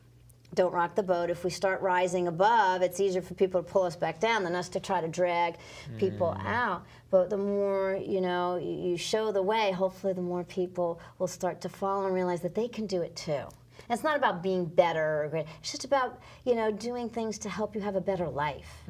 Don't rock the boat. If we start rising above, it's easier for people to pull us back down than us to try to drag people out. But the more, you show the way, hopefully the more people will start to follow and realize that they can do it too. And it's not about being better or great. It's just about, doing things to help you have a better life.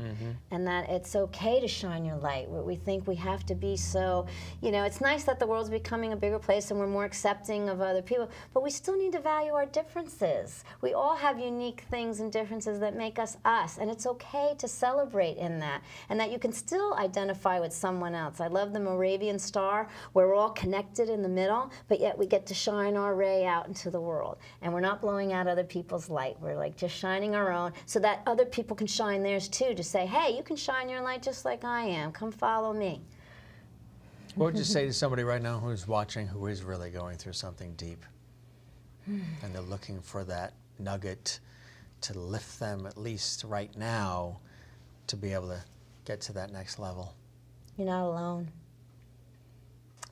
And that it's okay to shine your light. We think we have to be so, it's nice that the world's becoming a bigger place and we're more accepting of other people, but we still need to value our differences. We all have unique things and differences that make us us, and it's okay to celebrate in that, and that you can still identify with someone else. I love the Moravian star, where we're all connected in the middle, but yet we get to shine our ray out into the world. And we're not blowing out other people's light. We're like just shining our own so that other people can shine theirs too, to say, hey, you can shine your light just like I am. Come follow me. What would you say to somebody right now who's watching, who is really going through something deep and they're looking for that nugget to lift them, at least right now, to be able to get to that next level? You're not alone.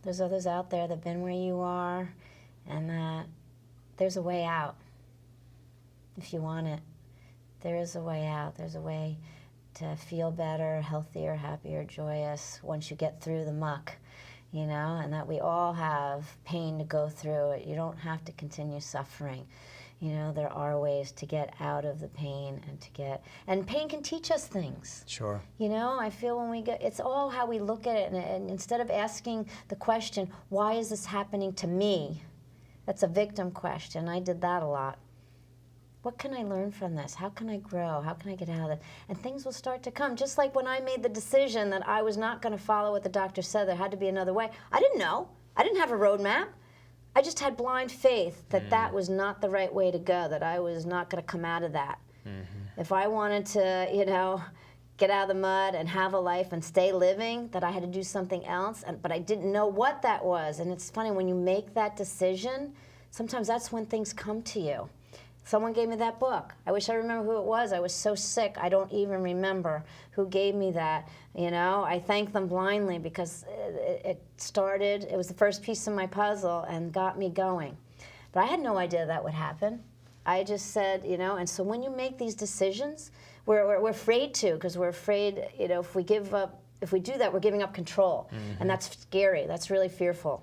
There's others out there that have been where you are, and that there's a way out if you want it. There is a way out. There's a way to feel better, healthier, happier, joyous once you get through the muck, and that we all have pain to go through. You don't have to continue suffering. There are ways to get out of the pain and pain can teach us things. Sure. I feel when we get, it's all how we look at it, and instead of asking the question, why is this happening to me? That's a victim question. I did that a lot. What can I learn from this? How can I grow? How can I get out of it? And things will start to come. Just like when I made the decision that I was not going to follow what the doctor said, there had to be another way. I didn't know. I didn't have a roadmap. I just had blind faith that that was not the right way to go, that I was not going to come out of that. If I wanted to, get out of the mud and have a life and stay living, that I had to do something else, but I didn't know what that was. And it's funny, when you make that decision, sometimes that's when things come to you. Someone gave me that book. I wish I remember who it was. I was so sick, I don't even remember who gave me that. I thank them blindly, because it was the first piece of my puzzle and got me going. But I had no idea that would happen. I just said, and so when you make these decisions, we're afraid to, because we're afraid, if we do that, we're giving up control. And that's scary. That's really fearful.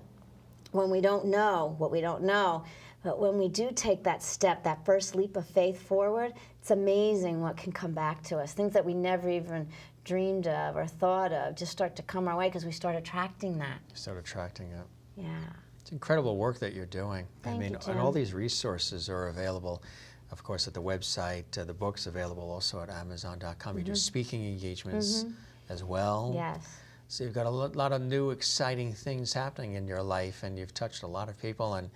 When we don't know what we don't know, but when we do take that step, that first leap of faith forward, it's amazing what can come back to us. Things that we never even dreamed of or thought of just start to come our way, because we start attracting that. You start attracting it. Yeah. It's incredible work that you're doing. Thank you, Jim. And all these resources are available, of course, at the website. The book's available also at Amazon.com. You do speaking engagements as well. Yes. So you've got a lot of new, exciting things happening in your life, and you've touched a lot of people, and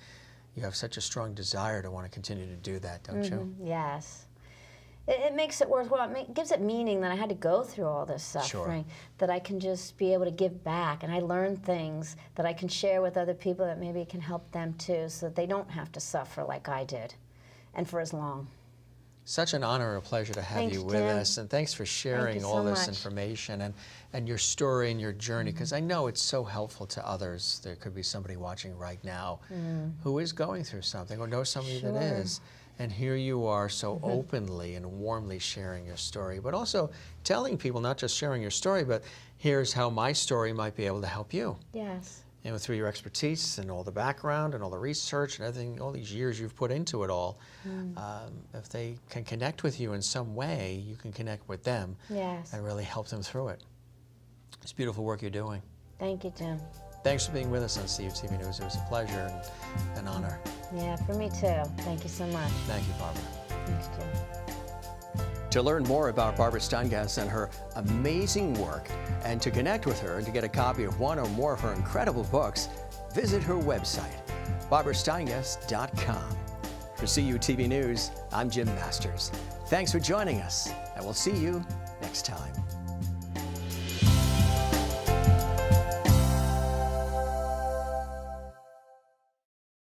you have such a strong desire to want to continue to do that, don't you? Yes. It makes it worthwhile. It gives it meaning that I had to go through all this suffering, that I can just be able to give back, and I learn things that I can share with other people that maybe can help them too, so that they don't have to suffer like I did, and for as long. Such an honor and a pleasure to have you with us, and thanks for sharing all this information and your story and your journey, because I know it's so helpful to others. There could be somebody watching right now who is going through something or knows somebody that is, And here you are so openly and warmly sharing your story, but also telling people, not just sharing your story, but here's how my story might be able to help you. Yes. And through your expertise and all the background and all the research and everything, all these years you've put into it all, if they can connect with you in some way, you can connect with them and really help them through it. It's beautiful work you're doing. Thank you, Jim. Thanks for being with us on CUTV News. It was a pleasure and an honor. Yeah, for me too. Thank you so much. Thank you, Barbara. Thanks, Jim. To learn more about Barbara Steingas and her amazing work, and to connect with her and to get a copy of one or more of her incredible books, visit her website, barbarasteingas.com. For CUTV News, I'm Jim Masters. Thanks for joining us, and we'll see you next time.